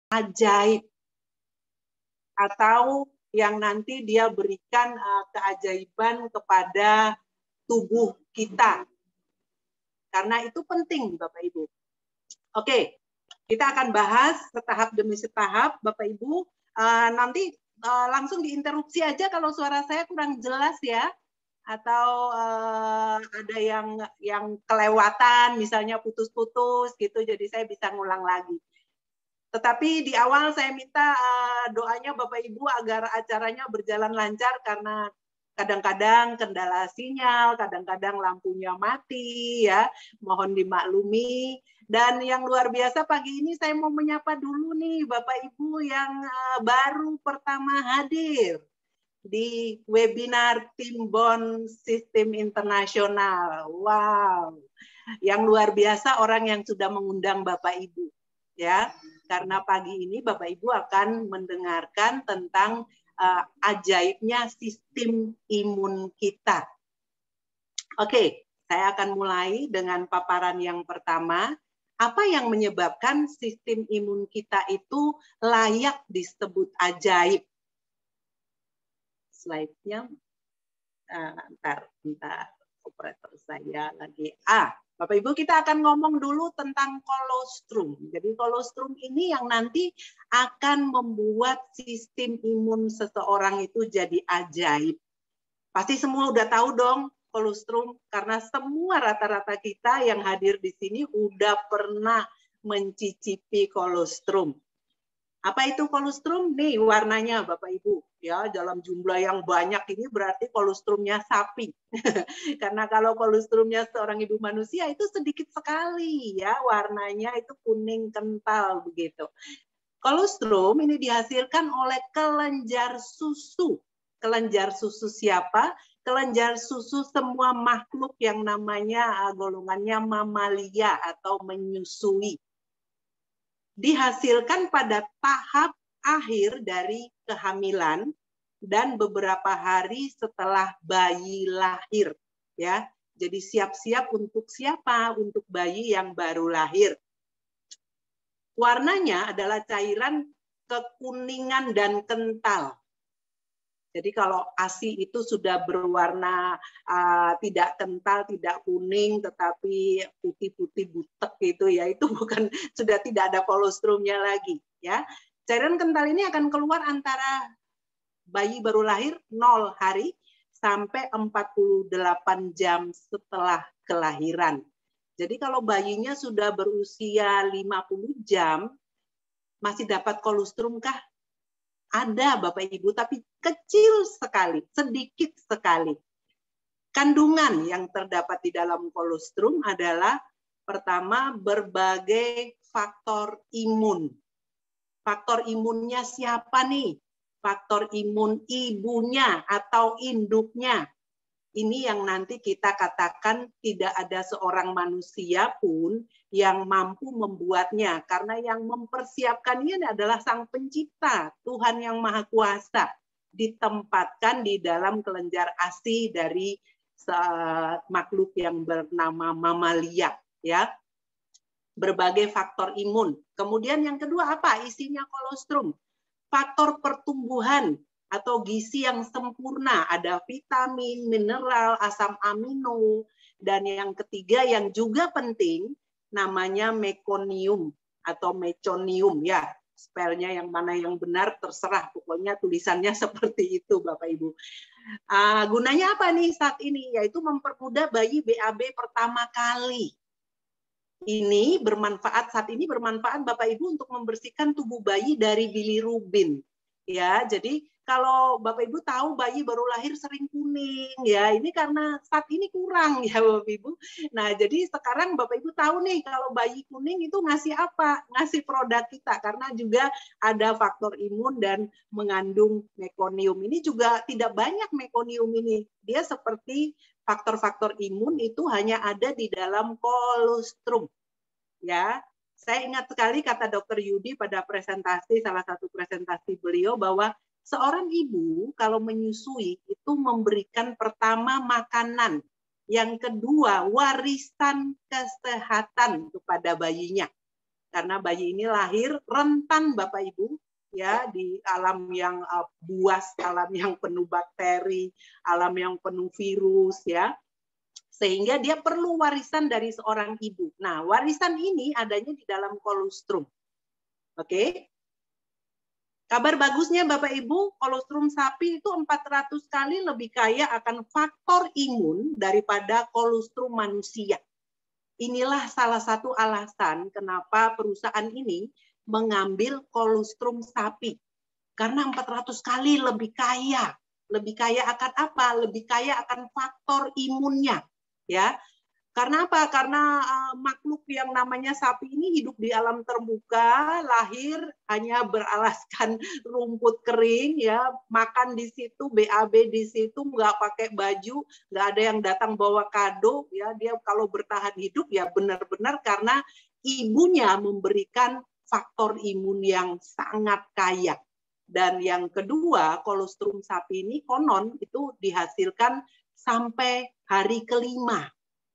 ajaib atau yang nanti dia berikan keajaiban kepada tubuh kita. Karena itu penting, Bapak Ibu. Oke, kita akan bahas setahap demi setahap, Bapak Ibu. Nanti langsung diinterupsi aja kalau suara saya kurang jelas ya. Atau ada yang kelewatan, misalnya putus-putus gitu, jadi saya bisa ngulang lagi. Tetapi di awal saya minta doanya Bapak Ibu agar acaranya berjalan lancar karena kadang-kadang kendala sinyal, kadang-kadang lampunya mati ya, mohon dimaklumi. Dan yang luar biasa pagi ini saya mau menyapa dulu nih Bapak Ibu yang baru pertama hadir di webinar Timbon Sistem Internasional. Wow. Yang luar biasa orang yang sudah mengundang Bapak Ibu ya. Karena pagi ini Bapak Ibu akan mendengarkan tentang ajaibnya sistem imun kita. Oke, saya akan mulai dengan paparan yang pertama. Apa yang menyebabkan sistem imun kita itu layak disebut ajaib? Slide-nya, bentar, operator saya lagi. Bapak Ibu, kita akan ngomong dulu tentang kolostrum. Jadi kolostrum ini yang nanti akan membuat sistem imun seseorang itu jadi ajaib. Pasti semua udah tahu dong kolostrum, karena semua rata-rata kita yang hadir di sini udah pernah mencicipi kolostrum. Apa itu kolostrum? Nih warnanya Bapak Ibu. Ya, dalam jumlah yang banyak ini berarti kolostrumnya sapi. Karena kalau kolostrumnya seorang ibu manusia itu sedikit sekali ya, warnanya itu kuning kental begitu. Kolostrum ini dihasilkan oleh kelenjar susu. Kelenjar susu siapa? Kelenjar susu semua makhluk yang namanya golongannya mamalia atau menyusui. Dihasilkan pada tahap akhir dari kehamilan dan beberapa hari setelah bayi lahir ya. Jadi siap-siap untuk siapa? Untuk bayi yang baru lahir. Warnanya adalah cairan kekuningan dan kental. Jadi kalau ASI itu sudah berwarna tidak kental, tidak kuning, tetapi putih-putih butek gitu ya, itu bukan, sudah tidak ada kolostrumnya lagi ya. Cairan kental ini akan keluar antara bayi baru lahir 0 hari sampai 48 jam setelah kelahiran. Jadi kalau bayinya sudah berusia 50 jam, masih dapat kolostrum kah? Ada Bapak Ibu, tapi kecil sekali, sedikit sekali. Kandungan yang terdapat di dalam kolostrum adalah pertama berbagai faktor imun. Faktor imunnya siapa nih? Faktor imun ibunya atau induknya. Ini yang nanti kita katakan tidak ada seorang manusia pun yang mampu membuatnya. Karena yang mempersiapkan ini adalah Sang Pencipta, Tuhan yang Maha Kuasa. Ditempatkan di dalam kelenjar ASI dari makhluk yang bernama mamalia. Ya. Berbagai faktor imun. Kemudian yang kedua apa? Isinya kolostrum. Faktor pertumbuhan atau gizi yang sempurna, ada vitamin, mineral, asam amino, dan yang ketiga yang juga penting namanya mekonium atau meconium ya. Spellnya yang mana yang benar terserah, pokoknya tulisannya seperti itu Bapak Ibu. Gunanya apa nih saat ini? Yaitu mempermudah bayi BAB pertama kali. Ini bermanfaat, saat ini bermanfaat Bapak Ibu untuk membersihkan tubuh bayi dari bilirubin. Ya, jadi kalau Bapak Ibu tahu bayi baru lahir sering kuning ya, ini karena saat ini kurang ya Bapak Ibu. Nah, jadi sekarang Bapak Ibu tahu nih kalau bayi kuning itu ngasih apa? Ngasih produk kita karena juga ada faktor imun dan mengandung mekonium. Ini juga tidak banyak mekonium ini. Dia seperti faktor-faktor imun itu hanya ada di dalam kolostrum. Ya. Saya ingat sekali kata Dr. Yudi pada presentasi, salah satu presentasi beliau, bahwa seorang ibu kalau menyusui itu memberikan pertama makanan, yang kedua warisan kesehatan kepada bayinya. karena bayi ini lahir rentan Bapak Ibu, ya, di alam yang buas, alam yang penuh bakteri, alam yang penuh virus, ya, sehingga dia perlu warisan dari seorang ibu. Nah, warisan ini adanya di dalam kolostrum. Oke. Kabar bagusnya Bapak Ibu, kolostrum sapi itu 400 kali lebih kaya akan faktor imun daripada kolostrum manusia. Inilah salah satu alasan kenapa perusahaan ini mengambil kolostrum sapi. Karena 400 kali lebih kaya. Lebih kaya akan apa? Lebih kaya akan faktor imunnya. Ya. Karena apa? Karena makhluk yang namanya sapi ini hidup di alam terbuka, lahir hanya beralaskan rumput kering, ya, makan di situ, BAB di situ, nggak pakai baju, nggak ada yang datang bawa kado, ya, dia kalau bertahan hidup ya benar-benar karena ibunya memberikan faktor imun yang sangat kaya. Dan yang kedua, kolostrum sapi ini konon itu dihasilkan sampai hari kelima.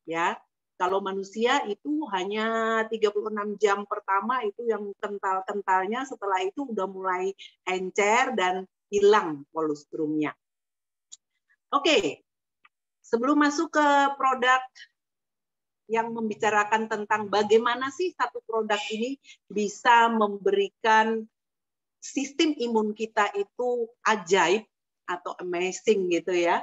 Ya, kalau manusia itu hanya 36 jam pertama itu yang kental-kentalnya, setelah itu udah mulai encer dan hilang kolostrumnya. Oke, sebelum masuk ke produk yang membicarakan tentang bagaimana sih satu produk ini bisa memberikan sistem imun kita itu ajaib atau amazing gitu ya.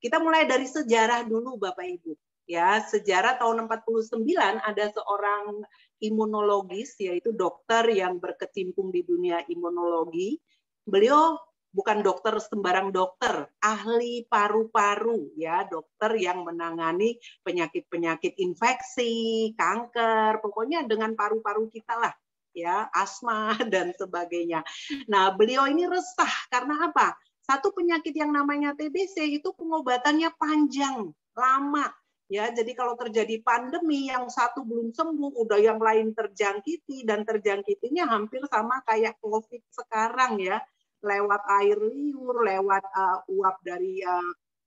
Kita mulai dari sejarah dulu Bapak Ibu. Ya, sejarah tahun 49 ada seorang imunologis, yaitu dokter yang berkecimpung di dunia imunologi. Beliau bukan dokter sembarang dokter, ahli paru-paru, ya, dokter yang menangani penyakit-penyakit infeksi, kanker, pokoknya dengan paru-paru kita lah, ya, asma dan sebagainya. Nah, beliau ini resah karena apa? Satu penyakit yang namanya TBC itu pengobatannya panjang, lama. Ya, jadi kalau terjadi pandemi yang satu belum sembuh, udah yang lain terjangkiti dan terjangkitinya hampir sama kayak COVID sekarang ya, lewat air liur, lewat uap dari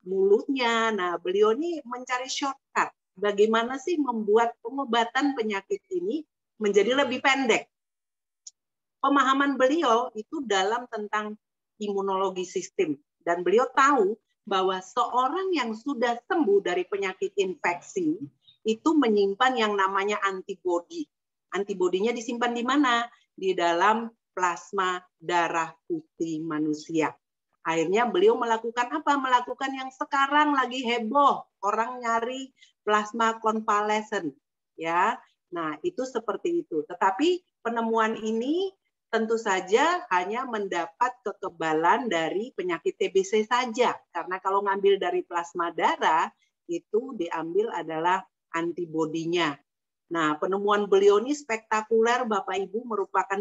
mulutnya. Nah, beliau ini mencari shortcut. Bagaimana sih membuat pengobatan penyakit ini menjadi lebih pendek? Pemahaman beliau itu dalam tentang imunologi sistem, dan beliau tahu bahwa seorang yang sudah sembuh dari penyakit infeksi itu menyimpan yang namanya antibodi. Antibodinya disimpan di mana? Di dalam plasma darah putih manusia. Akhirnya beliau melakukan apa? Melakukan yang sekarang lagi heboh, orang nyari plasma konvalesen, ya. Nah, itu seperti itu. Tetapi penemuan ini tentu saja hanya mendapat kekebalan dari penyakit TBC saja. Karena kalau ngambil dari plasma darah, itu diambil adalah antibodinya. Nah, penemuan beliau ini spektakuler, Bapak Ibu, merupakan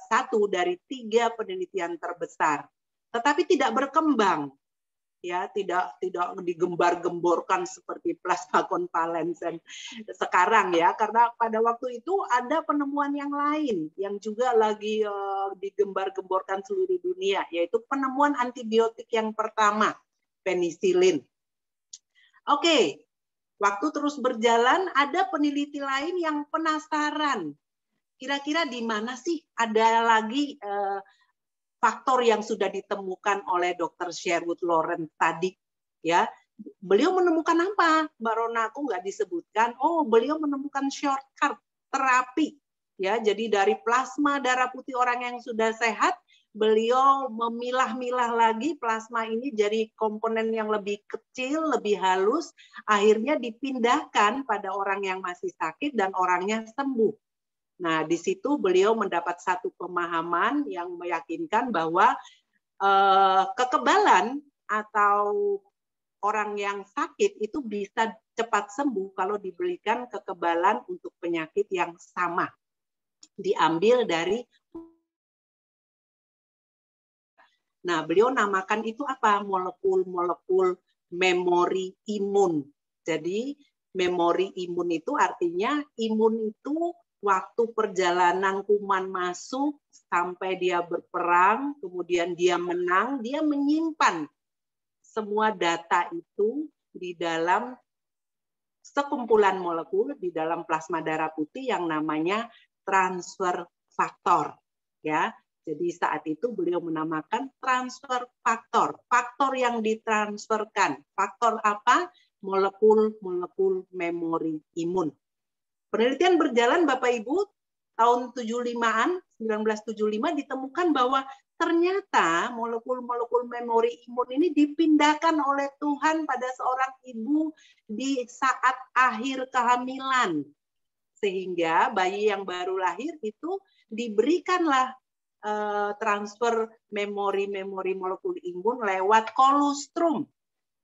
satu dari 3 penelitian terbesar. Tetapi tidak berkembang. Ya, tidak digembar-gemborkan seperti plasma konvalesen sekarang ya, karena pada waktu itu ada penemuan yang lain yang juga lagi digembar-gemborkan seluruh dunia, yaitu penemuan antibiotik yang pertama, penisilin. Oke, waktu terus berjalan, ada peneliti lain yang penasaran, kira-kira di mana sih ada lagi faktor yang sudah ditemukan oleh Dr. Sherwood Lawrence tadi, ya. Beliau menemukan apa? Mbak Rona, aku nggak disebutkan. Oh, beliau menemukan shortcut terapi, ya. Jadi dari plasma darah putih orang yang sudah sehat, beliau memilah-milah lagi plasma ini jadi komponen yang lebih kecil, lebih halus, akhirnya dipindahkan pada orang yang masih sakit dan orangnya sembuh. Nah, di situ beliau mendapat satu pemahaman yang meyakinkan bahwa kekebalan atau orang yang sakit itu bisa cepat sembuh kalau diberikan kekebalan untuk penyakit yang sama. Diambil dari, nah, beliau namakan itu apa? Molekul-molekul memori imun. Jadi memori imun itu artinya imun itu waktu perjalanan kuman masuk sampai dia berperang, kemudian dia menang, dia menyimpan semua data itu di dalam sekumpulan molekul di dalam plasma darah putih yang namanya transfer faktor. Ya, jadi saat itu beliau menamakan transfer faktor. Faktor yang ditransferkan. Faktor apa? Molekul-molekul memori imun. Penelitian berjalan Bapak Ibu, tahun 75-an, 1975 ditemukan bahwa ternyata molekul-molekul memori imun ini dipindahkan oleh Tuhan pada seorang ibu di saat akhir kehamilan. Sehingga bayi yang baru lahir itu diberikanlah transfer memori-memori molekul imun lewat kolostrum.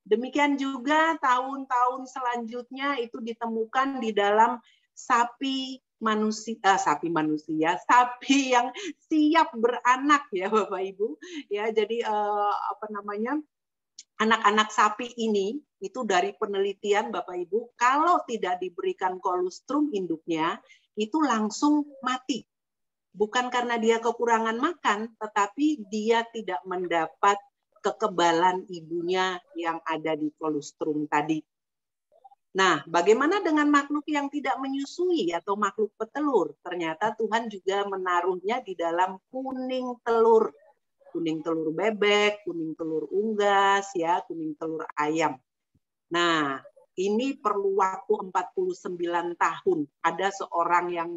Demikian juga tahun-tahun selanjutnya itu ditemukan di dalam sapi yang siap beranak ya Bapak Ibu. Ya, jadi anak-anak sapi ini itu dari penelitian Bapak Ibu, kalau tidak diberikan kolostrum induknya itu langsung mati. Bukan karena dia kekurangan makan, tetapi dia tidak mendapat kekebalan ibunya yang ada di kolostrum tadi. Nah, bagaimana dengan makhluk yang tidak menyusui atau makhluk petelur? Ternyata Tuhan juga menaruhnya di dalam kuning telur bebek, kuning telur unggas, ya, kuning telur ayam. Nah, ini perlu waktu 49 tahun. Ada seorang yang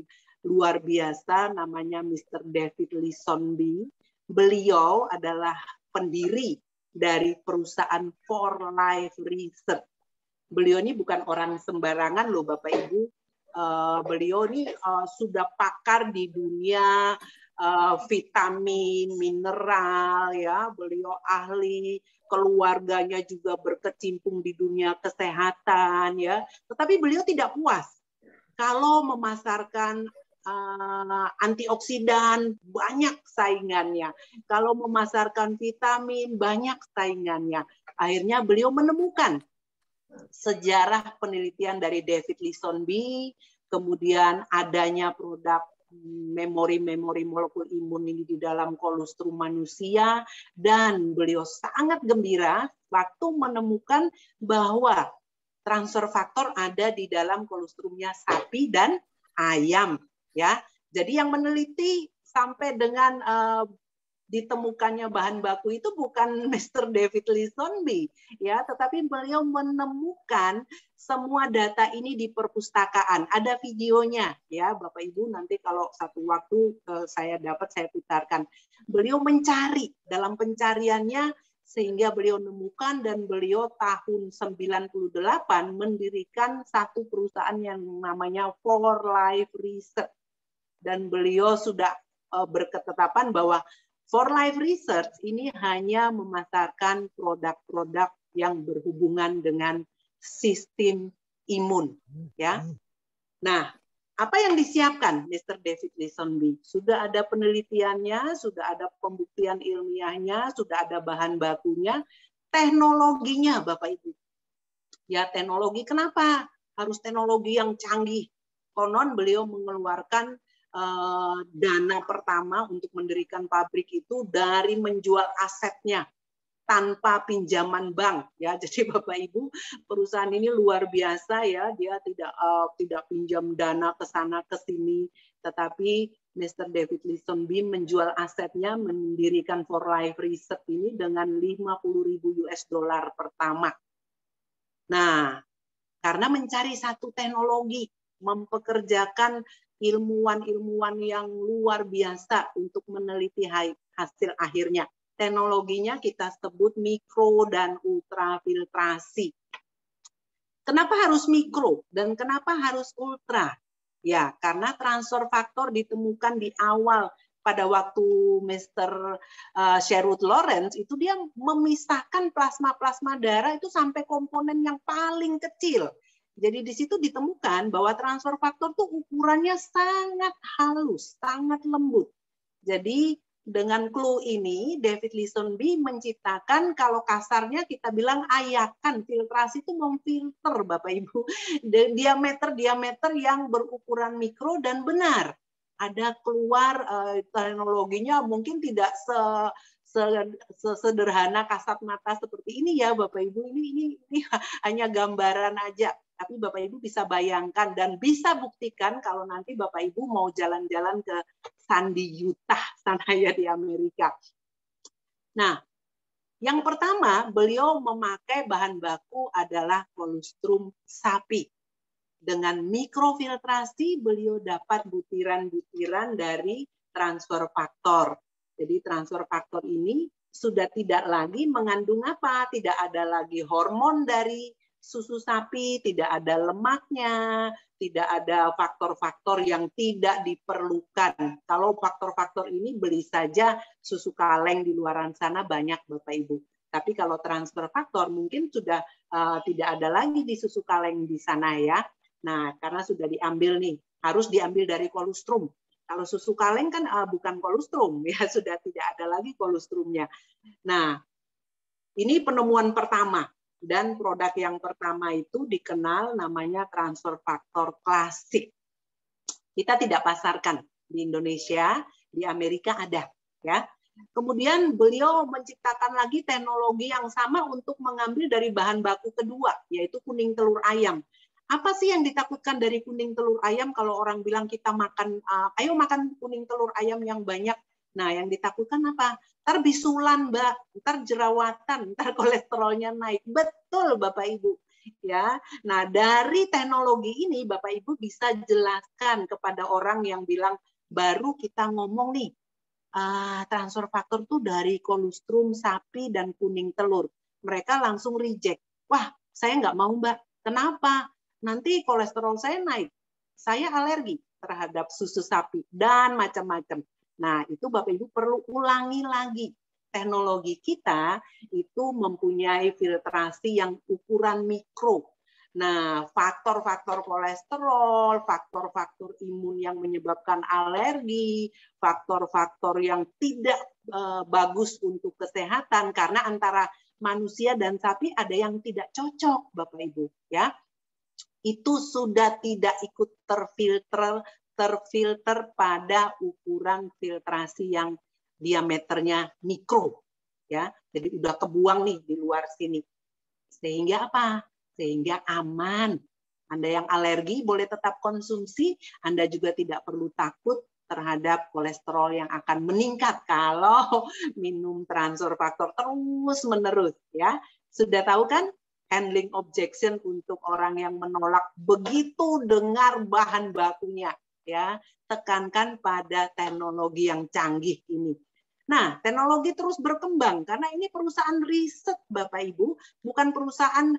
luar biasa namanya Mr. David Lisenby. Beliau adalah pendiri dari perusahaan For Life Research. Beliau ini bukan orang sembarangan loh Bapak Ibu. Beliau ini sudah pakar di dunia vitamin, mineral, ya. Beliau ahli, keluarganya juga berkecimpung di dunia kesehatan, ya. Tetapi beliau tidak puas kalau memasarkan antioksidan, banyak saingannya. Kalau memasarkan vitamin, banyak saingannya. Akhirnya beliau menemukan sejarah penelitian dari David Lisenby, kemudian adanya produk memori-memori molekul imun ini di dalam kolostrum manusia, dan beliau sangat gembira waktu menemukan bahwa transfer faktor ada di dalam kolostrumnya sapi dan ayam, ya. Jadi yang meneliti sampai dengan ditemukannya bahan baku itu bukan Mr. David Lisenby, ya, tetapi beliau menemukan semua data ini di perpustakaan. Ada videonya, ya, Bapak Ibu, nanti kalau satu waktu saya putarkan. Beliau mencari, dalam pencariannya sehingga beliau menemukan, dan beliau tahun 98 mendirikan satu perusahaan yang namanya For Life Research. Dan beliau sudah berketetapan bahwa For Life Research ini hanya memasarkan produk-produk yang berhubungan dengan sistem imun, ya. Nah, apa yang disiapkan Mr. David Lisenby? Sudah ada penelitiannya, sudah ada pembuktian ilmiahnya, sudah ada bahan bakunya, teknologinya, Bapak Ibu. Ya, teknologi, kenapa harus teknologi yang canggih? Konon beliau mengeluarkan dana pertama untuk mendirikan pabrik itu dari menjual asetnya tanpa pinjaman bank, ya. Jadi Bapak Ibu, perusahaan ini luar biasa, ya. Dia tidak pinjam dana ke sana ke sini, tetapi Mr. David Lisenby menjual asetnya, mendirikan For Life Research ini dengan 50.000 US dollar pertama. Nah, karena mencari satu teknologi, mempekerjakan ilmuwan-ilmuwan yang luar biasa untuk meneliti hasil akhirnya. Teknologinya kita sebut mikro dan ultrafiltrasi. Kenapa harus mikro dan kenapa harus ultra? Ya, karena transfer faktor ditemukan di awal pada waktu Mr. Sherwood Lawrence itu dia memisahkan plasma-plasma darah itu sampai komponen yang paling kecil. Jadi di situ ditemukan bahwa transfer faktor tuh ukurannya sangat halus, sangat lembut. Jadi dengan clue ini David Lisenby menciptakan, kalau kasarnya kita bilang ayakan, filtrasi itu memfilter Bapak Ibu, diameter yang berukuran mikro dan benar. Ada keluar teknologinya mungkin tidak sesederhana kasat mata seperti ini ya Bapak Ibu, ini hanya gambaran aja. tapi Bapak Ibu bisa bayangkan dan bisa buktikan kalau nanti Bapak Ibu mau jalan-jalan ke Sandy, Utah, sana ya di Amerika. Nah, yang pertama beliau memakai bahan baku adalah kolostrum sapi. Dengan mikrofiltrasi beliau dapat butiran-butiran dari transfer faktor. Jadi transfer faktor ini sudah tidak lagi mengandung apa? Tidak ada lagi hormon dari susu sapi, tidak ada lemaknya, tidak ada faktor-faktor yang tidak diperlukan. Kalau faktor-faktor ini beli saja susu kaleng di luaran sana banyak Bapak Ibu. Tapi kalau transfer faktor mungkin sudah tidak ada lagi di susu kaleng di sana ya. Nah, karena sudah diambil nih, harus diambil dari kolostrum. Kalau susu kaleng kan bukan kolostrum, ya sudah tidak ada lagi kolostrumnya. Nah, ini penemuan pertama. Dan produk yang pertama itu dikenal namanya transfer faktor klasik. Kita tidak pasarkan di Indonesia, di Amerika ada, ya. Kemudian beliau menciptakan lagi teknologi yang sama untuk mengambil dari bahan baku kedua, yaitu kuning telur ayam. Apa sih yang ditakutkan dari kuning telur ayam kalau orang bilang kita makan, ayo makan kuning telur ayam yang banyak. Nah, yang ditakutkan apa? Ntar bisulan, Mbak, ntar jerawatan, ntar kolesterolnya naik. Betul, Bapak Ibu. Ya, nah dari teknologi ini Bapak Ibu bisa jelaskan kepada orang yang bilang baru kita ngomong nih transfer faktor tuh dari kolostrum sapi dan kuning telur. Mereka langsung reject. Wah, saya nggak mau Mbak. Kenapa? Nanti kolesterol saya naik. Saya alergi terhadap susu sapi dan macam-macam. Nah, itu Bapak Ibu perlu ulangi lagi. Teknologi kita itu mempunyai filtrasi yang ukuran mikro. Nah, faktor-faktor kolesterol, faktor-faktor imun yang menyebabkan alergi, faktor-faktor yang tidak bagus untuk kesehatan karena antara manusia dan sapi ada yang tidak cocok, Bapak Ibu, ya. Itu sudah tidak ikut terfilter pada ukuran filtrasi yang diameternya mikro, ya. Jadi udah kebuang nih di luar sini. Sehingga apa? Sehingga aman. Anda yang alergi boleh tetap konsumsi, Anda juga tidak perlu takut terhadap kolesterol yang akan meningkat kalau minum transfer faktor terus-menerus, ya. Sudah tahu kan? Handling objection untuk orang yang menolak begitu dengar bahan bakunya, ya, tekankan pada teknologi yang canggih ini. Nah, teknologi terus berkembang karena ini perusahaan riset, Bapak Ibu, bukan perusahaan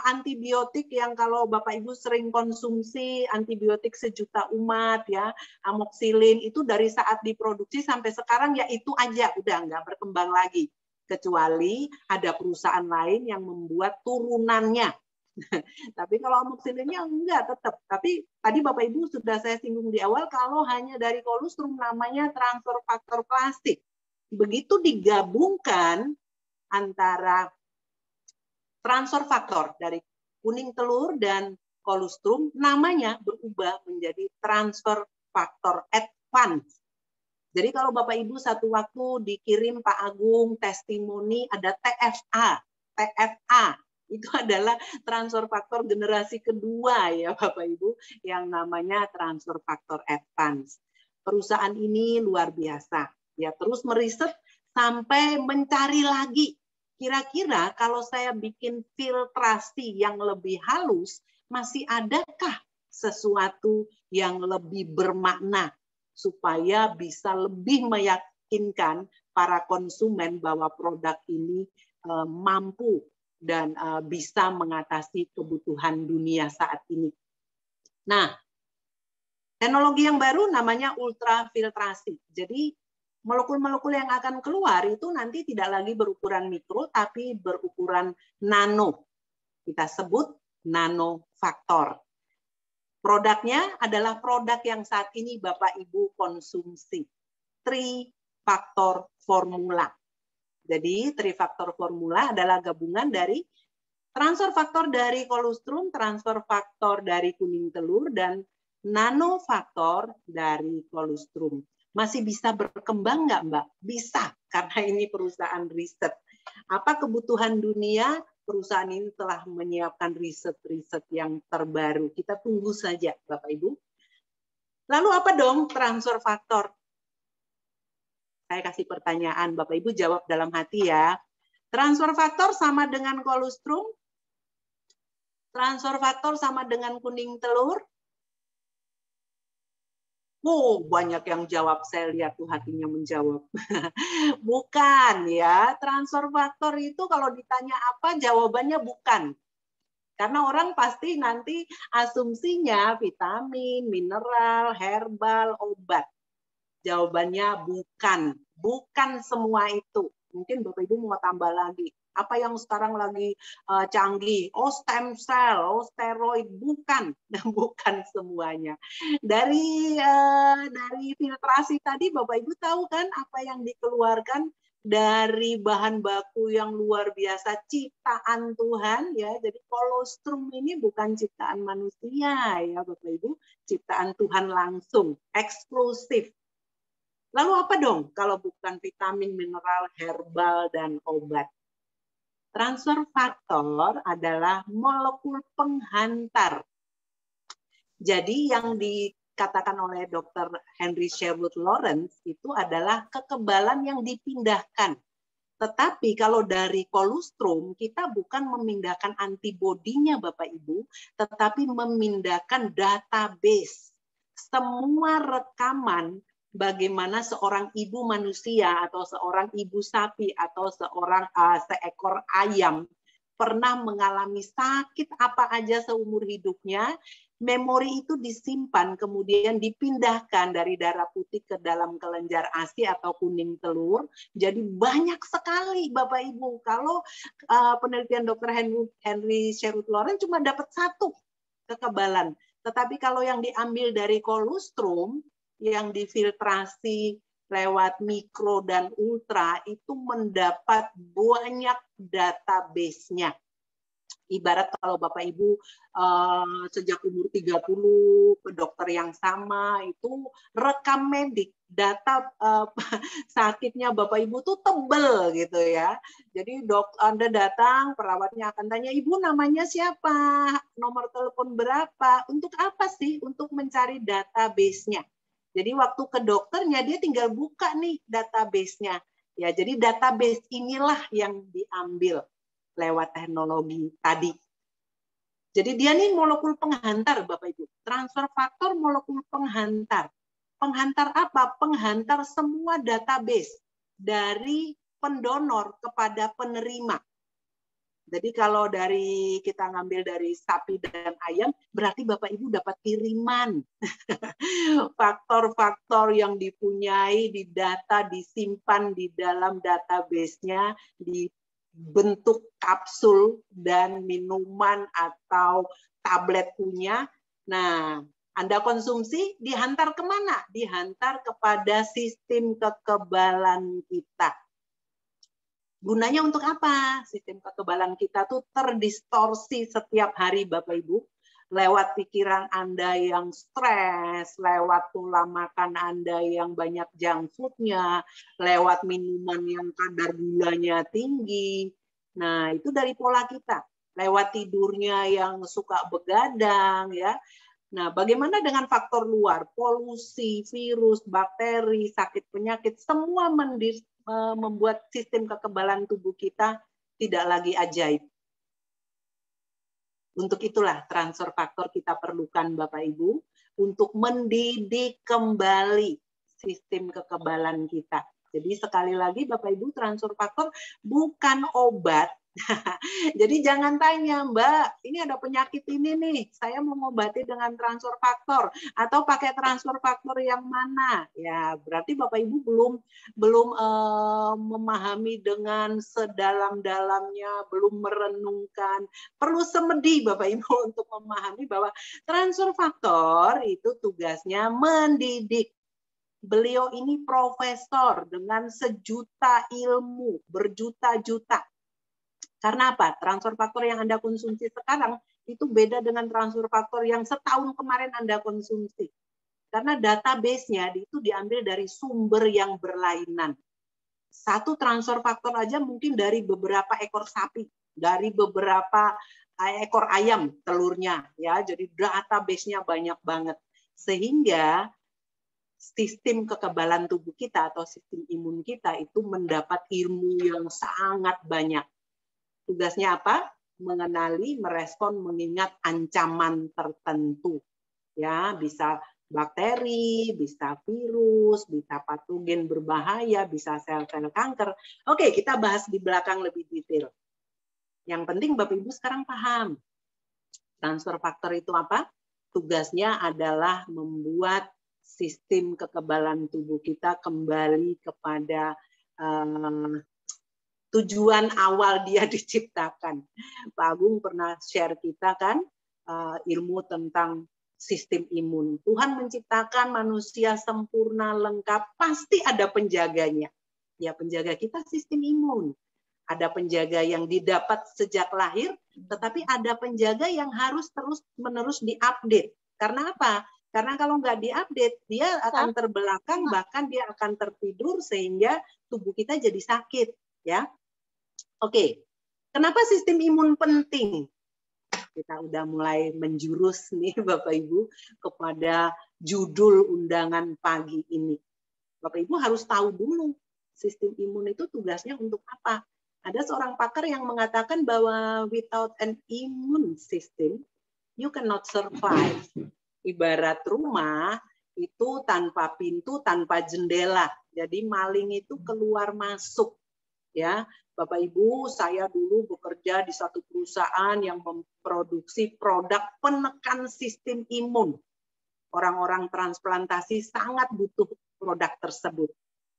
antibiotik yang kalau Bapak Ibu sering konsumsi antibiotik sejuta umat, ya, amoxicillin itu dari saat diproduksi sampai sekarang ya itu aja, udah nggak berkembang lagi. Kecuali ada perusahaan lain yang membuat turunannya. Tapi kalau amoxicillinnya enggak tetap. Tapi tadi Bapak Ibu sudah saya singgung di awal kalau hanya dari kolostrum namanya transfer faktor klasik. Begitu digabungkan antara transfer faktor dari kuning telur dan kolostrum namanya berubah menjadi transfer faktor advance. Jadi kalau Bapak Ibu satu waktu dikirim Pak Agung testimoni ada TFA itu adalah transfer faktor generasi kedua ya Bapak Ibu yang namanya transfer faktor advance. Perusahaan ini luar biasa ya, terus meriset sampai mencari lagi kira-kira kalau saya bikin filtrasi yang lebih halus masih adakah sesuatu yang lebih bermakna supaya bisa lebih meyakinkan para konsumen bahwa produk ini mampu dan bisa mengatasi kebutuhan dunia saat ini. Nah, teknologi yang baru namanya ultrafiltrasi. Jadi molekul-molekul yang akan keluar itu nanti tidak lagi berukuran mikro, tapi berukuran nano. Kita sebut nanofaktor. Produknya adalah produk yang saat ini Bapak Ibu konsumsi. Trifaktor formula. Jadi trifaktor formula adalah gabungan dari transfer faktor dari kolostrum, transfer faktor dari kuning telur, dan nanofaktor dari kolostrum. Masih bisa berkembang nggak Mbak? Bisa, karena ini perusahaan riset. Apa kebutuhan dunia? perusahaan ini telah menyiapkan riset-riset yang terbaru. Kita tunggu saja, Bapak Ibu. Lalu apa dong transfer faktor? Saya kasih pertanyaan, Bapak Ibu jawab dalam hati ya. Transfer faktor sama dengan kolostrum? Transfer faktor sama dengan kuning telur? Oh, banyak yang jawab. Saya lihat tuh hatinya menjawab. Bukan ya. Transfer faktor itu kalau ditanya apa, jawabannya bukan. Karena orang pasti nanti asumsinya vitamin, mineral, herbal, obat. Jawabannya bukan. Bukan semua itu. Mungkin Bapak Ibu mau tambah lagi. Apa yang sekarang lagi canggih? Oh, stem cell, oh, steroid. Bukan. Bukan semuanya. Dari filtrasi tadi Bapak Ibu tahu kan apa yang dikeluarkan dari bahan baku yang luar biasa, ciptaan Tuhan ya. Jadi kolostrum ini bukan ciptaan manusia ya Bapak Ibu, ciptaan Tuhan langsung, eksklusif. Lalu apa dong kalau bukan vitamin, mineral, herbal, dan obat? Transfer faktor adalah molekul penghantar. Jadi yang dikatakan oleh Dr. Henry Sherwood Lawrence itu adalah kekebalan yang dipindahkan. Tetapi kalau dari kolostrum, kita bukan memindahkan antibodinya Bapak Ibu, tetapi memindahkan database. Semua rekaman bagaimana seorang ibu manusia atau seorang ibu sapi atau seekor ayam pernah mengalami sakit apa aja seumur hidupnya, memori itu disimpan kemudian dipindahkan dari darah putih ke dalam kelenjar ASI atau kuning telur. Jadi banyak sekali Bapak Ibu. Kalau penelitian Dr. Henry Sherwood Lawrence cuma dapat satu kekebalan. Tetapi kalau yang diambil dari kolostrum, yang difiltrasi lewat mikro dan ultra, itu mendapat banyak database-nya. Ibarat kalau Bapak Ibu sejak umur 30 ke dokter yang sama, itu rekam medik, data sakitnya Bapak Ibu tuh tebel gitu ya. Jadi Anda datang, perawatnya akan tanya, Ibu namanya siapa? Nomor telepon berapa? Untuk apa sih? Untuk mencari database-nya. Jadi waktu ke dokternya dia tinggal buka nih database-nya. Ya, jadi database inilah yang diambil lewat teknologi tadi. Jadi dia nih molekul penghantar Bapak Ibu. Transfer faktor molekul penghantar. Penghantar apa? Penghantar semua database dari pendonor kepada penerima. Jadi kalau kita ngambil dari sapi dan ayam, berarti Bapak Ibu dapat kiriman. Faktor-faktor yang dipunyai, didata, disimpan di dalam database-nya, di bentuk kapsul dan minuman atau tablet punya. Nah, Anda konsumsi, dihantar kemana? Dihantar kepada sistem kekebalan kita. Gunanya untuk apa? Sistem kekebalan kita tuh terdistorsi setiap hari Bapak Ibu. Lewat pikiran Anda yang stres, lewat pola makan Anda yang banyak junk food-nya, lewat minuman yang kadar gulanya tinggi. Nah, itu dari pola kita. Lewat tidurnya yang suka begadang ya. Nah, bagaimana dengan faktor luar? Polusi, virus, bakteri, sakit penyakit, semua membuat sistem kekebalan tubuh kita tidak lagi ajaib. Untuk itulah transfer faktor kita perlukan Bapak Ibu untuk mendidik kembali sistem kekebalan kita. Jadi sekali lagi Bapak Ibu, transfer faktor bukan obat. Jadi jangan tanya, Mbak, ini ada penyakit ini nih, saya mau mengobati dengan transfer faktor atau pakai transfer faktor yang mana? Ya, berarti Bapak Ibu belum memahami dengan sedalam-dalamnya, belum merenungkan. Perlu semedi Bapak Ibu untuk memahami bahwa transfer faktor itu tugasnya mendidik. Beliau ini profesor dengan sejuta ilmu, berjuta-juta. Karena apa? Transfer faktor yang Anda konsumsi sekarang itu beda dengan transfer faktor yang setahun kemarin Anda konsumsi. Karena database-nya itu diambil dari sumber yang berlainan. Satu transfer faktor aja mungkin dari beberapa ekor sapi. dari beberapa ekor ayam telurnya, ya. Jadi database-nya banyak banget. Sehingga sistem kekebalan tubuh kita atau sistem imun kita itu mendapat ilmu yang sangat banyak. Tugasnya apa? Mengenali, merespon, mengingat ancaman tertentu. Ya, bisa bakteri, bisa virus, bisa patogen berbahaya, bisa sel-sel kanker. Oke, kita bahas di belakang lebih detail. Yang penting Bapak Ibu sekarang paham. Transfer faktor itu apa? Tugasnya adalah membuat sistem kekebalan tubuh kita kembali kepada tujuan awal dia diciptakan. Pak Agung pernah share kita kan ilmu tentang sistem imun. Tuhan menciptakan manusia sempurna, lengkap, pasti ada penjaganya. Ya, penjaga kita sistem imun. Ada penjaga yang didapat sejak lahir, tetapi ada penjaga yang harus terus-menerus diupdate. Karena apa? Karena kalau nggak diupdate, dia akan terbelakang, bahkan dia akan tertidur sehingga tubuh kita jadi sakit. Ya, oke. Kenapa sistem imun penting? Kita udah mulai menjurus nih Bapak Ibu kepada judul undangan pagi ini. Bapak Ibu harus tahu dulu sistem imun itu tugasnya untuk apa. Ada seorang pakar yang mengatakan bahwa without an immune system, you cannot survive. Ibarat rumah itu tanpa pintu, tanpa jendela. Jadi maling itu keluar masuk. Ya, Bapak Ibu, saya dulu bekerja di satu perusahaan yang memproduksi produk penekan sistem imun. Orang-orang transplantasi sangat butuh produk tersebut.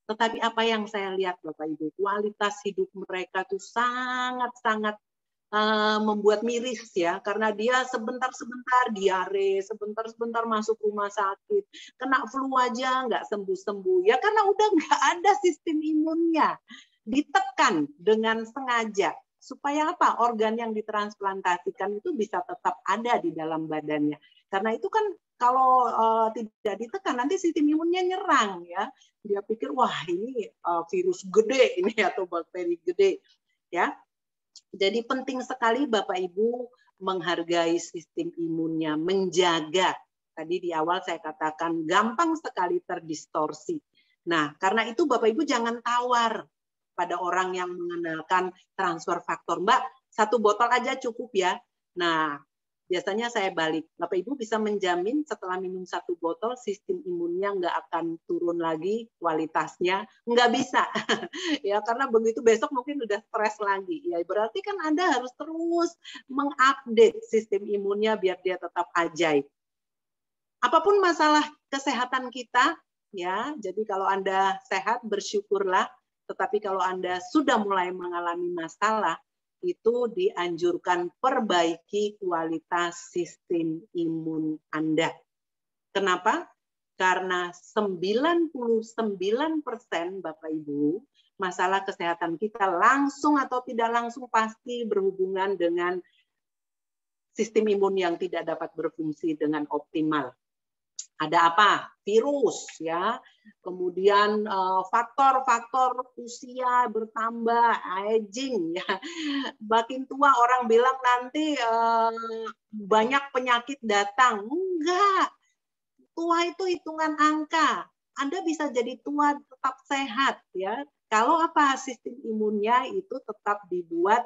Tetapi apa yang saya lihat Bapak Ibu, kualitas hidup mereka tuh sangat-sangat membuat miris ya, karena dia sebentar-sebentar diare, sebentar-sebentar masuk rumah sakit, kena flu aja nggak sembuh-sembuh ya, karena udah nggak ada sistem imunnya. Ditekan dengan sengaja supaya apa? Organ yang ditransplantasikan itu bisa tetap ada di dalam badannya. Karena itu kan kalau tidak ditekan nanti sistem imunnya nyerang ya. Dia pikir wah ini virus gede ini atau bakteri gede ya. Jadi penting sekali Bapak Ibu menghargai sistem imunnya, menjaga. Tadi di awal saya katakan gampang sekali terdistorsi. Nah, karena itu Bapak Ibu jangan tawar pada orang yang mengenalkan transfer faktor. Mbak, 1 botol aja cukup ya. Nah, biasanya saya balik. Bapak Ibu bisa menjamin setelah minum 1 botol sistem imunnya nggak akan turun lagi kualitasnya? Nggak bisa. Ya, karena begitu besok mungkin udah stres lagi. Ya, berarti kan Anda harus terus mengupdate sistem imunnya biar dia tetap ajaib. Apapun masalah kesehatan kita, ya, jadi kalau Anda sehat bersyukurlah, tetapi kalau Anda sudah mulai mengalami masalah, itu dianjurkan perbaiki kualitas sistem imun Anda. Kenapa? Karena 99% Bapak Ibu, masalah kesehatan kita langsung atau tidak langsung pasti berhubungan dengan sistem imun yang tidak dapat berfungsi dengan optimal. Ada apa? Virus ya. Kemudian faktor-faktor usia bertambah, aging ya. Makin tua orang bilang nanti banyak penyakit datang. Enggak. Tua itu hitungan angka. Anda bisa jadi tua tetap sehat ya. Kalau apa? Sistem imunnya itu tetap dibuat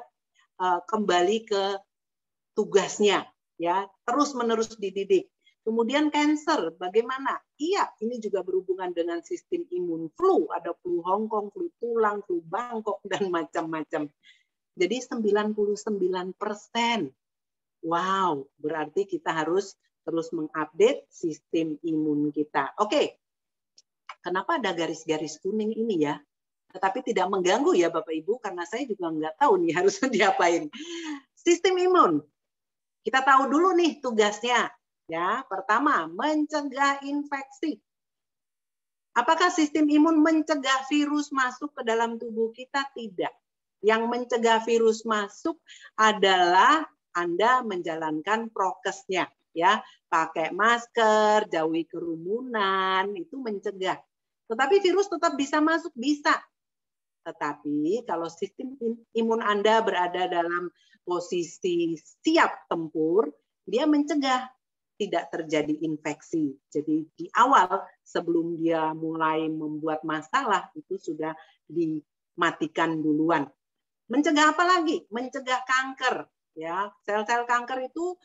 kembali ke tugasnya ya, terus-menerus dididik. Kemudian kanker, bagaimana? Iya, ini juga berhubungan dengan sistem imun. Flu, ada flu Hongkong, flu tulang, flu Bangkok, dan macam-macam. Jadi 99%. Wow, berarti kita harus terus mengupdate sistem imun kita. Oke, kenapa ada garis-garis kuning ini ya? Tetapi tidak mengganggu ya Bapak Ibu, karena saya juga nggak tahu nih harus diapain. Sistem imun, kita tahu dulu nih tugasnya. Ya, pertama, mencegah infeksi. Apakah sistem imun mencegah virus masuk ke dalam tubuh kita? Tidak. Yang mencegah virus masuk adalah Anda menjalankan prokesnya, ya, pakai masker, jauhi kerumunan, itu mencegah. Tetapi virus tetap bisa masuk, bisa. Tetapi kalau sistem imun Anda berada dalam posisi siap tempur, dia mencegah tidak terjadi infeksi. Jadi di awal sebelum dia mulai membuat masalah itu sudah dimatikan duluan. Mencegah apa lagi? Mencegah kanker. Ya, sel-sel kanker itu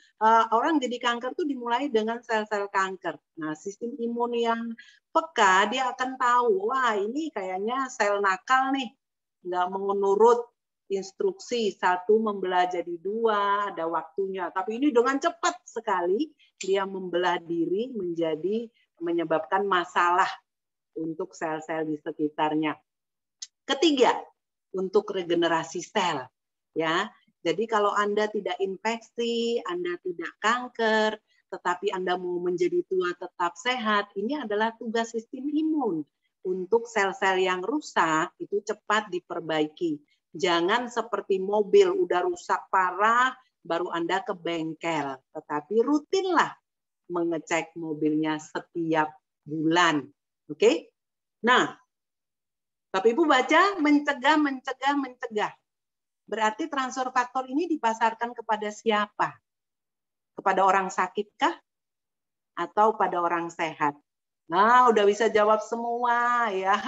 orang jadi kanker itu dimulai dengan sel-sel kanker. Nah, sistem imun yang peka dia akan tahu, wah ini kayaknya sel nakal nih, nggak menurut instruksi, satu membelah jadi dua, ada waktunya. Tapi ini dengan cepat sekali dia membelah diri menjadi menyebabkan masalah untuk sel-sel di sekitarnya. Ketiga, untuk regenerasi sel, ya. Jadi kalau Anda tidak infeksi, Anda tidak kanker, tetapi Anda mau menjadi tua tetap sehat, ini adalah tugas sistem imun. Untuk sel-sel yang rusak itu cepat diperbaiki. Jangan seperti mobil udah rusak parah, baru Anda ke bengkel. Tetapi rutinlah mengecek mobilnya setiap bulan. Oke? Nah, Bapak Ibu baca mencegah, mencegah, mencegah. Berarti transfer faktor ini dipasarkan kepada siapa? Kepada orang sakitkah? Atau pada orang sehat? Nah, udah bisa jawab semua ya.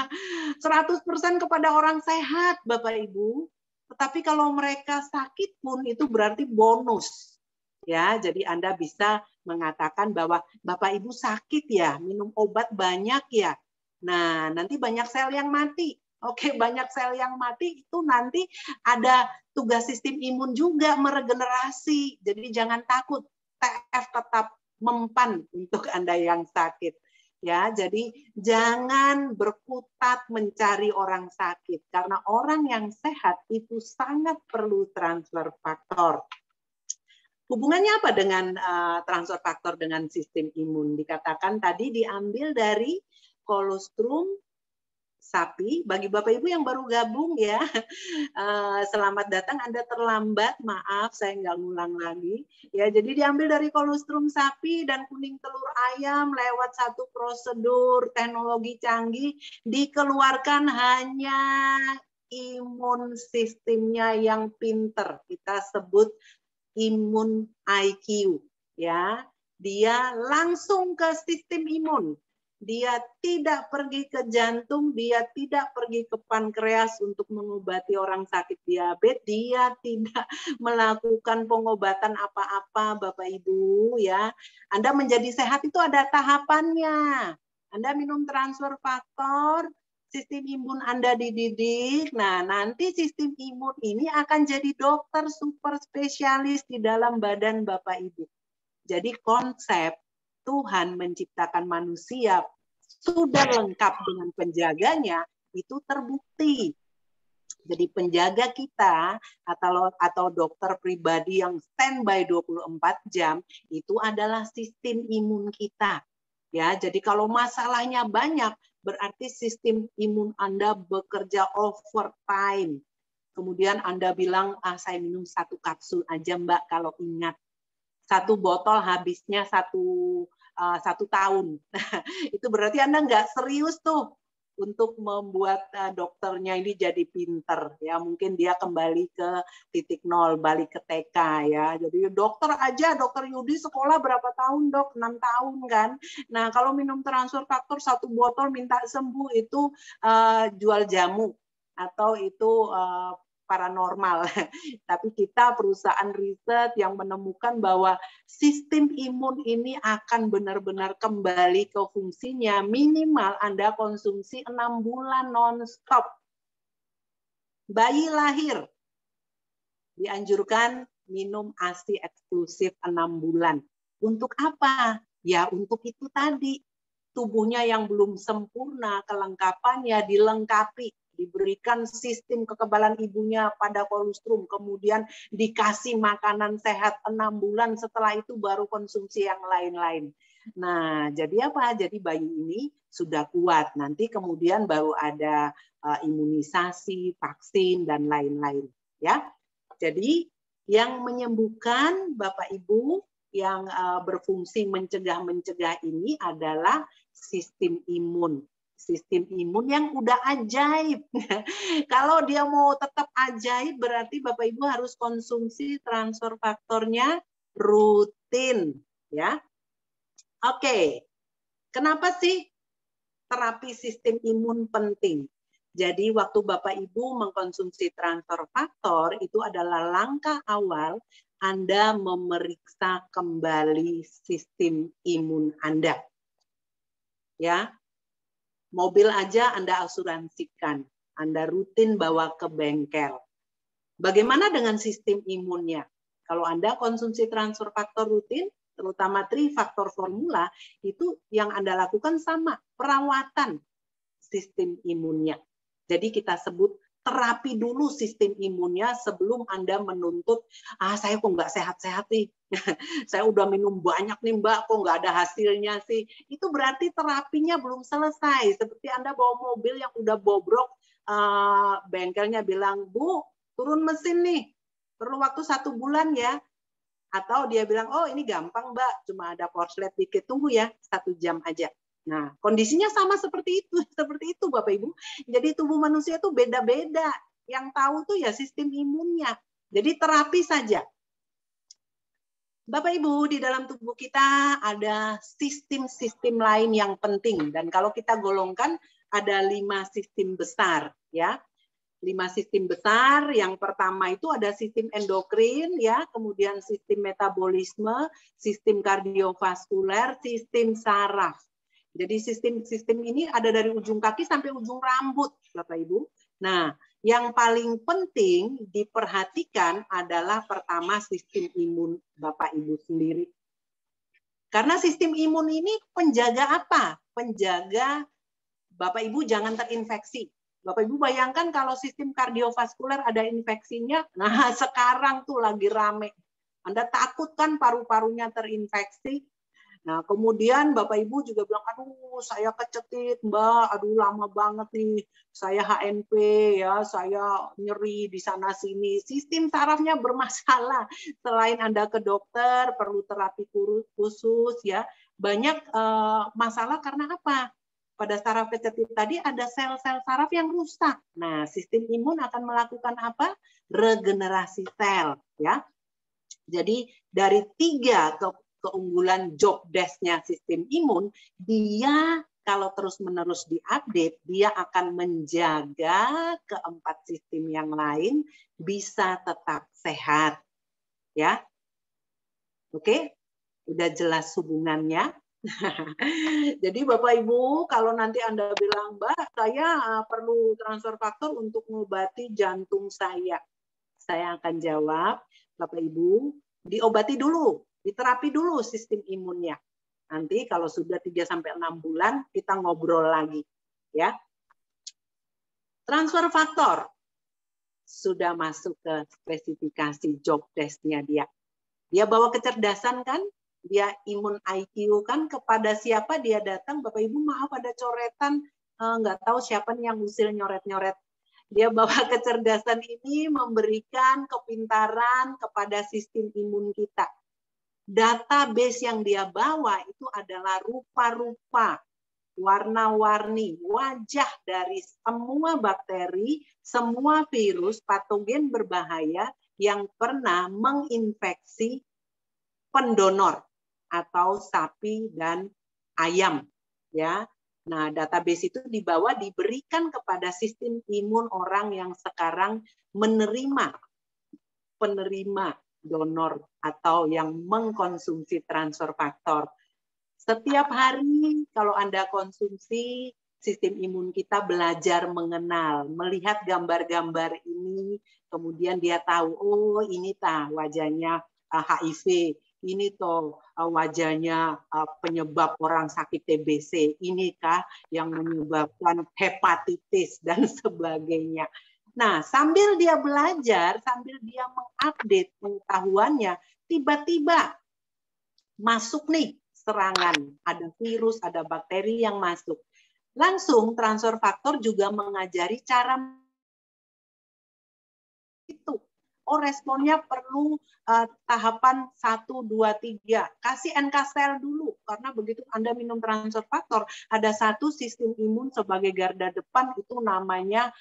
100% kepada orang sehat, Bapak Ibu. Tetapi kalau mereka sakit pun itu berarti bonus. Ya, jadi Anda bisa mengatakan bahwa Bapak Ibu sakit ya, minum obat banyak ya. Nah, nanti banyak sel yang mati. Oke, banyak sel yang mati itu nanti ada tugas sistem imun juga meregenerasi. Jadi jangan takut, TF tetap mempan untuk Anda yang sakit. Ya, jadi jangan berkutat mencari orang sakit karena orang yang sehat itu sangat perlu transfer faktor. Hubungannya apa dengan transfer faktor dengan sistem imun? Dikatakan tadi diambil dari kolostrum sapi. Bagi Bapak Ibu yang baru gabung ya, selamat datang. Anda terlambat, maaf saya nggak ngulang lagi. Ya, jadi diambil dari kolostrum sapi dan kuning telur ayam lewat satu prosedur teknologi canggih, dikeluarkan hanya imun sistemnya yang pinter. Kita sebut imun IQ, ya. Dia langsung ke sistem imun. Dia tidak pergi ke jantung, dia tidak pergi ke pankreas untuk mengobati orang sakit diabetes, dia tidak melakukan pengobatan apa-apa, Bapak Ibu, ya. Anda menjadi sehat itu ada tahapannya. Anda minum transfer faktor, sistem imun Anda dididik. Nah, nanti sistem imun ini akan jadi dokter super spesialis di dalam badan Bapak Ibu. Jadi konsep Tuhan menciptakan manusia sudah lengkap dengan penjaganya itu terbukti. Jadi penjaga kita atau dokter pribadi yang standby 24 jam itu adalah sistem imun kita. Ya, jadi kalau masalahnya banyak berarti sistem imun Anda bekerja overtime. Kemudian Anda bilang, saya minum 1 kapsul aja Mbak, kalau ingat. 1 botol habisnya 1 tahun. Itu berarti Anda nggak serius tuh untuk membuat dokternya ini jadi pinter. Ya, mungkin dia kembali ke titik nol, balik ke TK ya. Jadi dokter aja, dokter Yudi sekolah berapa tahun dok? 6 tahun kan. Nah, kalau minum transfer faktor 1 botol minta sembuh itu jual jamu atau itu paranormal. Tapi kita perusahaan riset yang menemukan bahwa sistem imun ini akan benar-benar kembali ke fungsinya minimal Anda konsumsi 6 bulan non-stop. Bayi lahir dianjurkan minum ASI eksklusif 6 bulan. Untuk apa? Ya untuk itu tadi. Tubuhnya yang belum sempurna, kelengkapannya dilengkapi. Diberikan sistem kekebalan ibunya pada kolostrum, kemudian dikasih makanan sehat 6 bulan, setelah itu baru konsumsi yang lain-lain. Nah, jadi apa? Jadi bayi ini sudah kuat, nanti kemudian baru ada imunisasi, vaksin, dan lain-lain. Ya, jadi yang menyembuhkan Bapak Ibu yang berfungsi mencegah-mencegah ini adalah sistem imun. sistem imun yang udah ajaib. Kalau dia mau tetap ajaib, berarti Bapak Ibu harus konsumsi transfer faktornya rutin, ya. Oke, kenapa sih terapi sistem imun penting? Jadi waktu Bapak Ibu mengkonsumsi transfer faktor itu adalah langkah awal Anda memeriksa kembali sistem imun Anda. Ya. Mobil aja Anda asuransikan, Anda rutin bawa ke bengkel. Bagaimana dengan sistem imunnya? Kalau Anda konsumsi transfer faktor rutin, terutama trifaktor formula, itu yang Anda lakukan sama, perawatan sistem imunnya. Jadi kita sebut terapi dulu sistem imunnya sebelum Anda menuntut, saya kok nggak sehat-sehat nih, saya udah minum banyak nih Mbak, kok nggak ada hasilnya sih. Itu berarti terapinya belum selesai. Seperti Anda bawa mobil yang udah bobrok, bengkelnya bilang, Bu, turun mesin nih, perlu waktu 1 bulan ya. Atau dia bilang, oh ini gampang Mbak, cuma ada korslet dikit, tunggu ya 1 jam aja. Nah, kondisinya sama seperti itu Bapak Ibu. Jadi tubuh manusia itu beda-beda. Yang tahu tuh ya sistem imunnya. Jadi terapi saja. Bapak Ibu, di dalam tubuh kita ada sistem-sistem lain yang penting. Dan kalau kita golongkan ada 5 sistem besar, ya. 5 sistem besar. Yang pertama itu ada sistem endokrin, ya, kemudian sistem metabolisme, sistem kardiovaskuler, sistem saraf. Jadi sistem ini ada dari ujung kaki sampai ujung rambut, Bapak Ibu. Nah, yang paling penting diperhatikan adalah pertama sistem imun Bapak Ibu sendiri. Karena sistem imun ini penjaga apa? Penjaga Bapak Ibu jangan terinfeksi. Bapak Ibu bayangkan kalau sistem kardiovaskuler ada infeksinya, nah sekarang tuh lagi rame. Anda takut kan paru-parunya terinfeksi? Nah, kemudian Bapak Ibu juga bilang, aduh saya kecetit Mbak, aduh lama banget nih, saya HNP, ya, saya nyeri di sana-sini. Sistem sarafnya bermasalah. Selain Anda ke dokter, perlu terapi khusus, ya. Banyak masalah karena apa? Pada saraf kecetit tadi ada sel-sel saraf yang rusak. Nah, sistem imun akan melakukan apa? Regenerasi sel, ya. Jadi dari 3 keunggulan job desk-nya sistem imun, dia kalau terus-menerus diupdate, dia akan menjaga keempat sistem yang lain bisa tetap sehat. Ya. Oke? Udah jelas hubungannya? Jadi Bapak Ibu, kalau nanti Anda bilang, Mbak, saya perlu transfer faktor untuk mengobati jantung saya akan jawab, Bapak Ibu, diobati dulu, diterapi dulu sistem imunnya. Nanti kalau sudah 3-6 bulan, kita ngobrol lagi. Ya. Transfer faktor sudah masuk ke spesifikasi job desk-nya dia. Dia bawa kecerdasan kan? Dia imun IQ kan, kepada siapa dia datang, Bapak Ibu maaf ada coretan, nggak tahu siapa nih yang usil nyoret-nyoret. Dia bawa kecerdasan ini memberikan kepintaran kepada sistem imun kita. Database yang dia bawa itu adalah rupa-rupa, warna-warni, wajah dari semua bakteri, semua virus, patogen berbahaya yang pernah menginfeksi pendonor atau sapi dan ayam, ya. Nah, database itu dibawa diberikan kepada sistem imun orang yang sekarang penerima donor atau yang mengkonsumsi transfer faktor. Setiap hari kalau Anda konsumsi, sistem imun kita belajar mengenal, melihat gambar-gambar ini, kemudian dia tahu, oh ini wajahnya HIV, ini toh wajahnya penyebab orang sakit TBC, inikah yang menyebabkan hepatitis dan sebagainya. Nah, sambil dia belajar, sambil dia mengupdate pengetahuannya, tiba-tiba masuk nih serangan, ada virus, ada bakteri yang masuk. Langsung transfer faktor juga mengajari cara itu Oh, responnya perlu tahapan 1, 2, 3. Kasih NK sel dulu, karena begitu Anda minum transfer faktor, ada satu sistem imun sebagai garda depan, itu namanya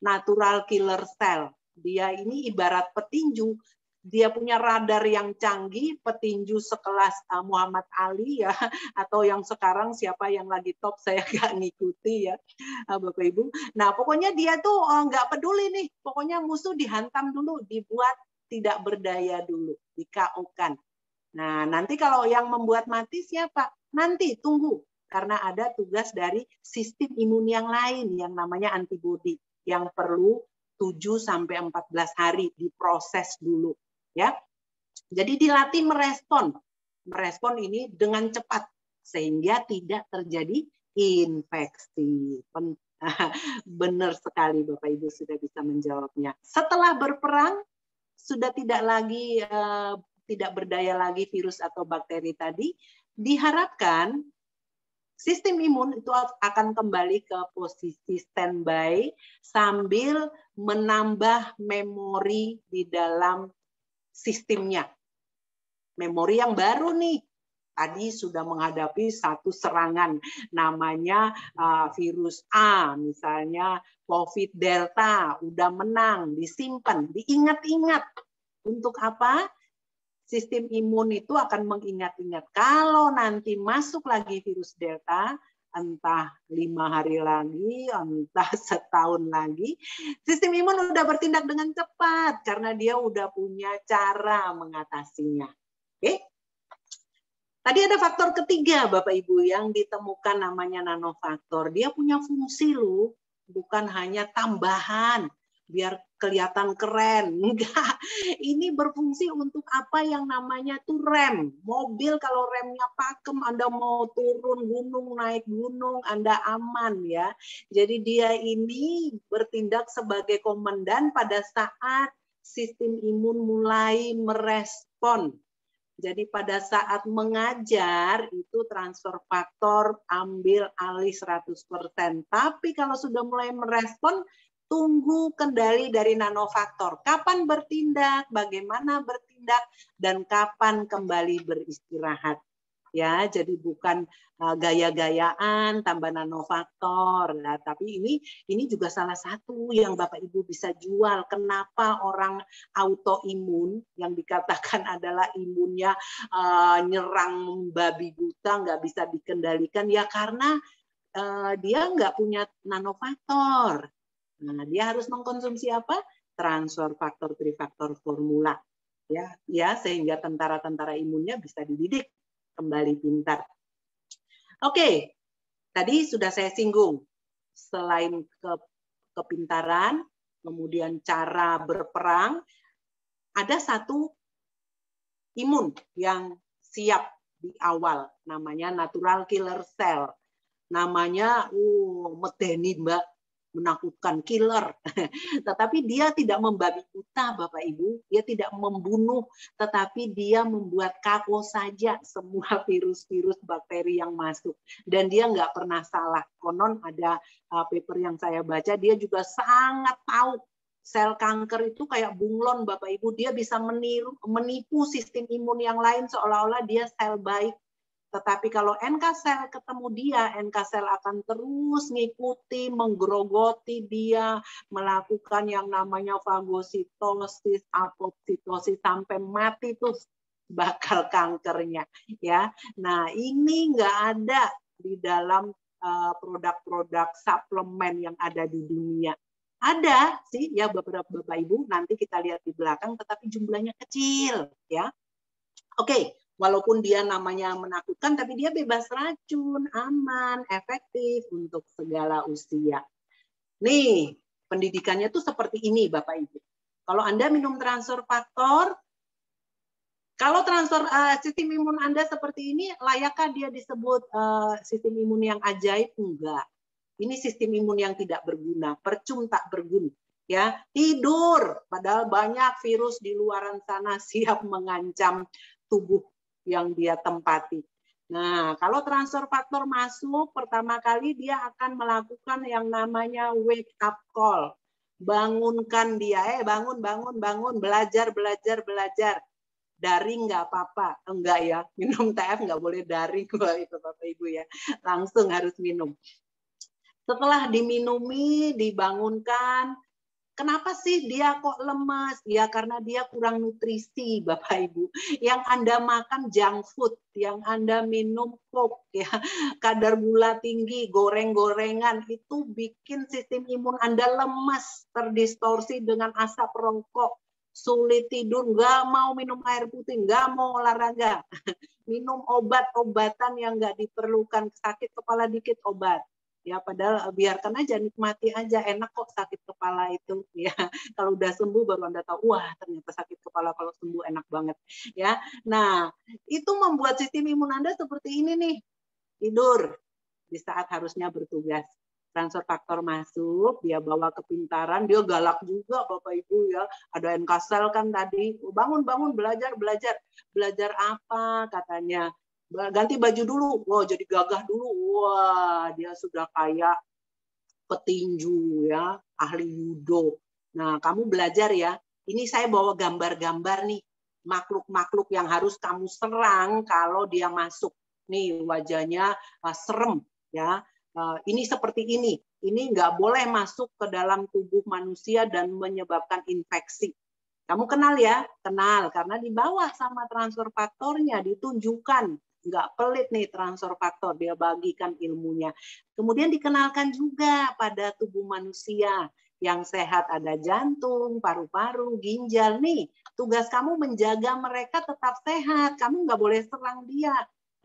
natural killer cell. Dia ini ibarat petinju, dia punya radar yang canggih, petinju sekelas Muhammad Ali ya, atau yang sekarang siapa yang lagi top saya nggak ngikuti ya, Bapak Ibu. Nah pokoknya dia tuh nggak peduli nih, pokoknya musuh dihantam dulu, dibuat tidak berdaya dulu, di KO-kan. Nah nanti kalau yang membuat mati siapa? Nanti tunggu, karena ada tugas dari sistem imun yang lain yang namanya antibodi yang perlu 7-14 hari diproses dulu. Ya, jadi dilatih merespon ini dengan cepat sehingga tidak terjadi infeksi. Benar sekali Bapak Ibu sudah bisa menjawabnya. Setelah berperang sudah tidak berdaya lagi virus atau bakteri tadi, diharapkan sistem imun itu akan kembali ke posisi standby sambil menambah memori di dalam sistemnya. Memori yang baru nih. Tadi sudah menghadapi satu serangan namanya virus A, misalnya COVID Delta, udah menang, disimpan, diingat-ingat. Untuk apa? Sistem imun itu akan mengingat-ingat. Kalau nanti masuk lagi virus Delta, entah 5 hari lagi, entah setahun lagi, sistem imun udah bertindak dengan cepat karena dia udah punya cara mengatasinya. Oke? Tadi ada faktor ketiga, Bapak Ibu, yang ditemukan namanya nanofaktor. Dia punya fungsi loh, bukan hanya tambahan biar kelihatan keren. Enggak. Ini berfungsi untuk apa yang namanya tuh rem. Mobil kalau remnya pakem, Anda mau turun gunung, naik gunung, Anda aman ya. Jadi dia ini bertindak sebagai komandan pada saat sistem imun mulai merespon. Jadi pada saat mengajar itu transfer faktor ambil alih 100%. Tapi kalau sudah mulai merespon, tunggu kendali dari nanofaktor. Kapan bertindak, bagaimana bertindak, dan kapan kembali beristirahat. Ya, jadi bukan gaya-gayaan tambah nanofaktor. Nah, tapi ini juga salah satu yang Bapak Ibu bisa jual. Kenapa orang autoimun yang dikatakan adalah imunnya nyerang babi buta nggak bisa dikendalikan ya karena dia nggak punya nanofaktor. Nah, dia harus mengkonsumsi apa? Transfer faktor trifaktor formula. Ya, sehingga tentara-tentara imunnya bisa dididik kembali pintar. Oke, tadi sudah saya singgung. Selain kepintaran, kemudian cara berperang, ada satu imun yang siap di awal, namanya natural killer cell. Namanya, medeni Mbak, menakutkan, killer. Tetapi dia tidak membabi buta, Bapak Ibu. Dia tidak membunuh, tetapi dia membuat KO saja semua virus-virus bakteri yang masuk. Dan dia nggak pernah salah. Konon ada paper yang saya baca, dia juga sangat tahu sel kanker itu kayak bunglon, Bapak Ibu. Dia bisa menipu sistem imun yang lain seolah-olah dia sel baik. Tetapi kalau NK sel ketemu dia, NK sel akan terus ngikuti, menggerogoti dia, melakukan yang namanya fagositosis, apoptosis sampai mati tuh bakal kankernya, ya. Nah ini nggak ada di dalam produk-produk suplemen yang ada di dunia. Ada sih ya beberapa Bapak Ibu, nanti kita lihat di belakang, tetapi jumlahnya kecil, ya. Oke. Walaupun dia namanya menakutkan, tapi dia bebas racun, aman, efektif untuk segala usia. Nih, pendidikannya tuh seperti ini, Bapak Ibu. Kalau Anda minum transfer faktor, kalau transfer sistem imun Anda seperti ini, layakkah dia disebut sistem imun yang ajaib? Enggak. Ini sistem imun yang tidak berguna, percuma tak berguna. Ya, tidur, padahal banyak virus di luaran sana siap mengancam tubuh yang dia tempati. Nah, kalau transfer faktor masuk, pertama kali dia akan melakukan yang namanya wake up call. bangunkan dia, bangun, belajar. Daring nggak apa-apa, enggak ya, minum TF nggak boleh daring itu Bapak Ibu ya, langsung harus minum. Setelah diminumi, dibangunkan, kenapa sih dia kok lemas? Ya karena dia kurang nutrisi, Bapak Ibu. Yang Anda makan junk food, yang Anda minum Coke, ya, kadar gula tinggi, goreng-gorengan, itu bikin sistem imun Anda lemas, terdistorsi dengan asap rokok, sulit tidur, nggak mau minum air putih, nggak mau olahraga, minum obat-obatan yang nggak diperlukan, sakit kepala dikit obat. Ya padahal biarkan aja, nikmati aja, enak kok sakit kepala itu ya. Kalau udah sembuh baru Anda tahu, wah ternyata sakit kepala kalau sembuh enak banget ya. Nah, itu membuat sistem imun Anda seperti ini nih. Tidur di saat harusnya bertugas. Transfer faktor masuk, dia bawa kepintaran, dia galak juga Bapak Ibu ya. Ada yang kasal kan tadi, bangun, belajar. Belajar apa katanya? Ganti baju dulu, wah jadi gagah dulu, wah dia sudah kayak petinju ya, ahli judo. Nah kamu belajar ya, ini saya bawa gambar-gambar nih, makhluk-makhluk yang harus kamu serang kalau dia masuk. Nih wajahnya serem ya, ini seperti ini nggak boleh masuk ke dalam tubuh manusia dan menyebabkan infeksi. Kamu kenal ya? Kenal, karena di bawah sama transfer faktornya ditunjukkan. Nggak pelit nih transfer faktor, dia bagikan ilmunya. Kemudian dikenalkan juga pada tubuh manusia. Yang sehat ada jantung, paru-paru, ginjal. Nih, tugas kamu menjaga mereka tetap sehat. Kamu nggak boleh serang dia.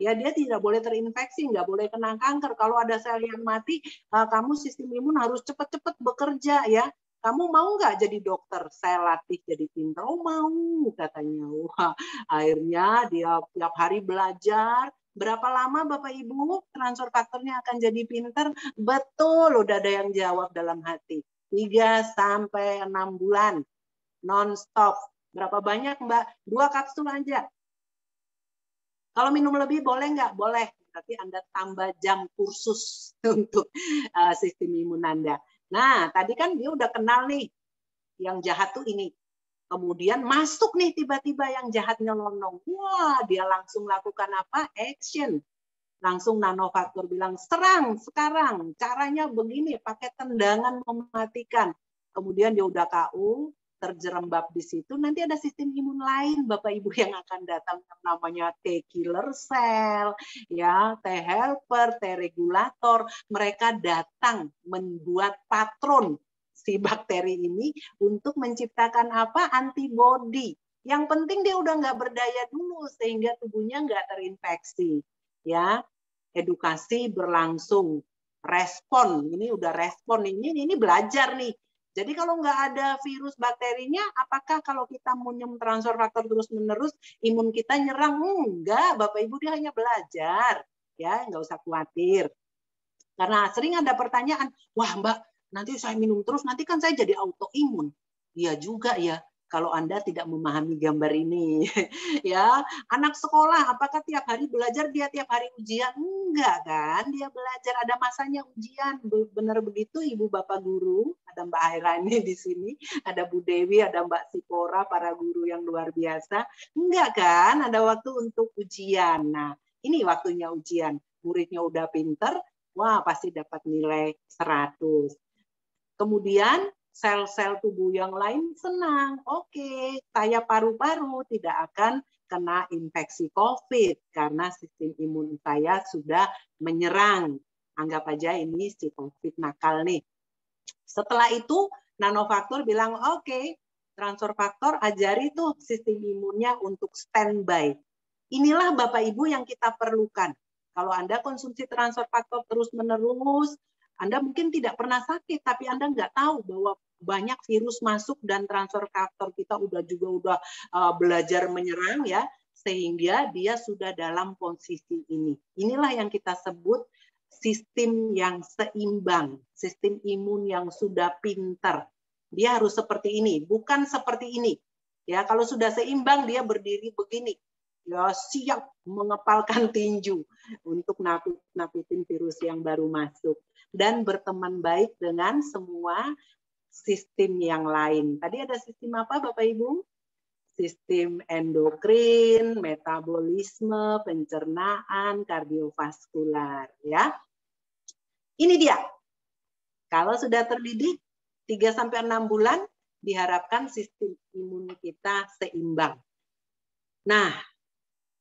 Ya, dia tidak boleh terinfeksi, nggak boleh kena kanker. Kalau ada sel yang mati, kamu sistem imun harus cepat-cepat bekerja ya. Kamu mau nggak jadi dokter? Saya latih jadi pintar. Oh mau katanya. Wah, akhirnya dia tiap hari belajar. Berapa lama Bapak Ibu transfer faktornya akan jadi pintar? Betul, udah ada yang jawab dalam hati. 3 sampai 6 bulan non-stop. Berapa banyak Mbak? 2 kapsul aja. Kalau minum lebih boleh nggak? Boleh. Berarti Anda tambah jam kursus untuk sistem imun Anda. Nah, tadi kan dia udah kenal nih, yang jahat tuh ini. Kemudian masuk nih tiba-tiba yang jahat nyelonong. Wah, dia langsung lakukan apa? Action. Langsung nanofaktor bilang, serang sekarang. Caranya begini, pakai tendangan mematikan. Kemudian dia udah KU, terjerembab di situ, nanti ada sistem imun lain Bapak Ibu yang akan datang, namanya T killer cell, ya, T helper, T regulator. Mereka datang membuat patron si bakteri ini untuk menciptakan apa? Antibodi. Yang penting dia udah nggak berdaya dulu sehingga tubuhnya nggak terinfeksi. Ya, edukasi berlangsung, respon, ini udah respon, ini belajar nih. Jadi kalau nggak ada virus bakterinya, apakah kalau kita minum transfer faktor terus-menerus, imun kita nyerang? Enggak, Bapak Ibu, dia hanya belajar. Ya, nggak usah khawatir. Karena sering ada pertanyaan, wah Mbak, nanti saya minum terus, nanti kan saya jadi autoimun. Iya juga ya, kalau Anda tidak memahami gambar ini. Ya, anak sekolah, apakah tiap hari belajar, dia tiap hari ujian? Enggak kan, dia belajar, ada masanya ujian. Benar begitu Ibu Bapak guru, ada Mbak Airani di sini, ada Bu Dewi, ada Mbak Sipora, para guru yang luar biasa. Enggak kan, ada waktu untuk ujian. Nah, ini waktunya ujian. Muridnya udah pinter, wah pasti dapat nilai 100. Kemudian sel-sel tubuh yang lain senang. Oke, saya paru-paru tidak akan kena infeksi COVID karena sistem imun saya sudah menyerang. Anggap aja ini si COVID nakal nih. Setelah itu, nanofaktor bilang, oke, transfer faktor ajari tuh sistem imunnya untuk standby. Inilah Bapak Ibu yang kita perlukan. Kalau Anda konsumsi transfer faktor terus-menerus, Anda mungkin tidak pernah sakit, tapi Anda nggak tahu bahwa banyak virus masuk dan transfer faktor kita udah belajar menyerang ya, sehingga dia sudah dalam posisi ini. Inilah yang kita sebut sistem yang seimbang, sistem imun yang sudah pintar. Dia harus seperti ini, bukan seperti ini. Ya, kalau sudah seimbang dia berdiri begini. Ya, siap mengepalkan tinju untuk nakutin virus yang baru masuk dan berteman baik dengan semua sistem yang lain. Tadi ada sistem apa Bapak Ibu? Sistem endokrin, metabolisme, pencernaan, kardiovaskular, ya. Ini dia. Kalau sudah terdidik 3-6 bulan, diharapkan sistem imun kita seimbang. Nah,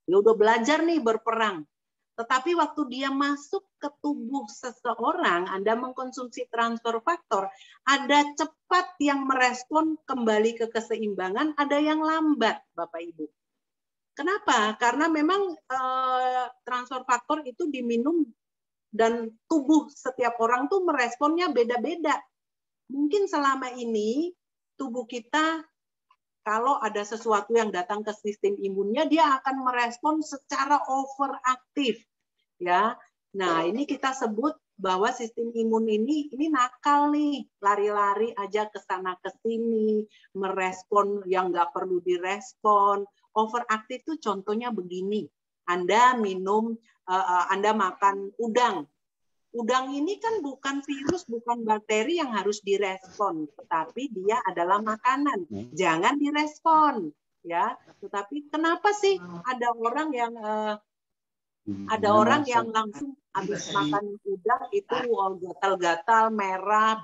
dia udah belajar nih berperang. Tetapi waktu dia masuk ke tubuh seseorang, Anda mengkonsumsi transfer faktor, ada cepat yang merespon kembali ke keseimbangan, ada yang lambat, Bapak Ibu. Kenapa? Karena memang transfer faktor itu diminum dan tubuh setiap orang tuh meresponnya beda-beda. Mungkin selama ini tubuh kita kalau ada sesuatu yang datang ke sistem imunnya, dia akan merespon secara overaktif, ya. Nah, ini kita sebut bahwa sistem imun ini nakal nih, lari-lari aja ke sana ke sini, merespon yang nggak perlu direspon. Overaktif tuh contohnya begini, Anda minum, Anda makan udang. Udang ini kan bukan virus, bukan bakteri yang harus direspon, tetapi dia adalah makanan. Jangan direspon, ya. Tetapi kenapa sih ada orang yang langsung habis makan udang itu gatal-gatal, merah,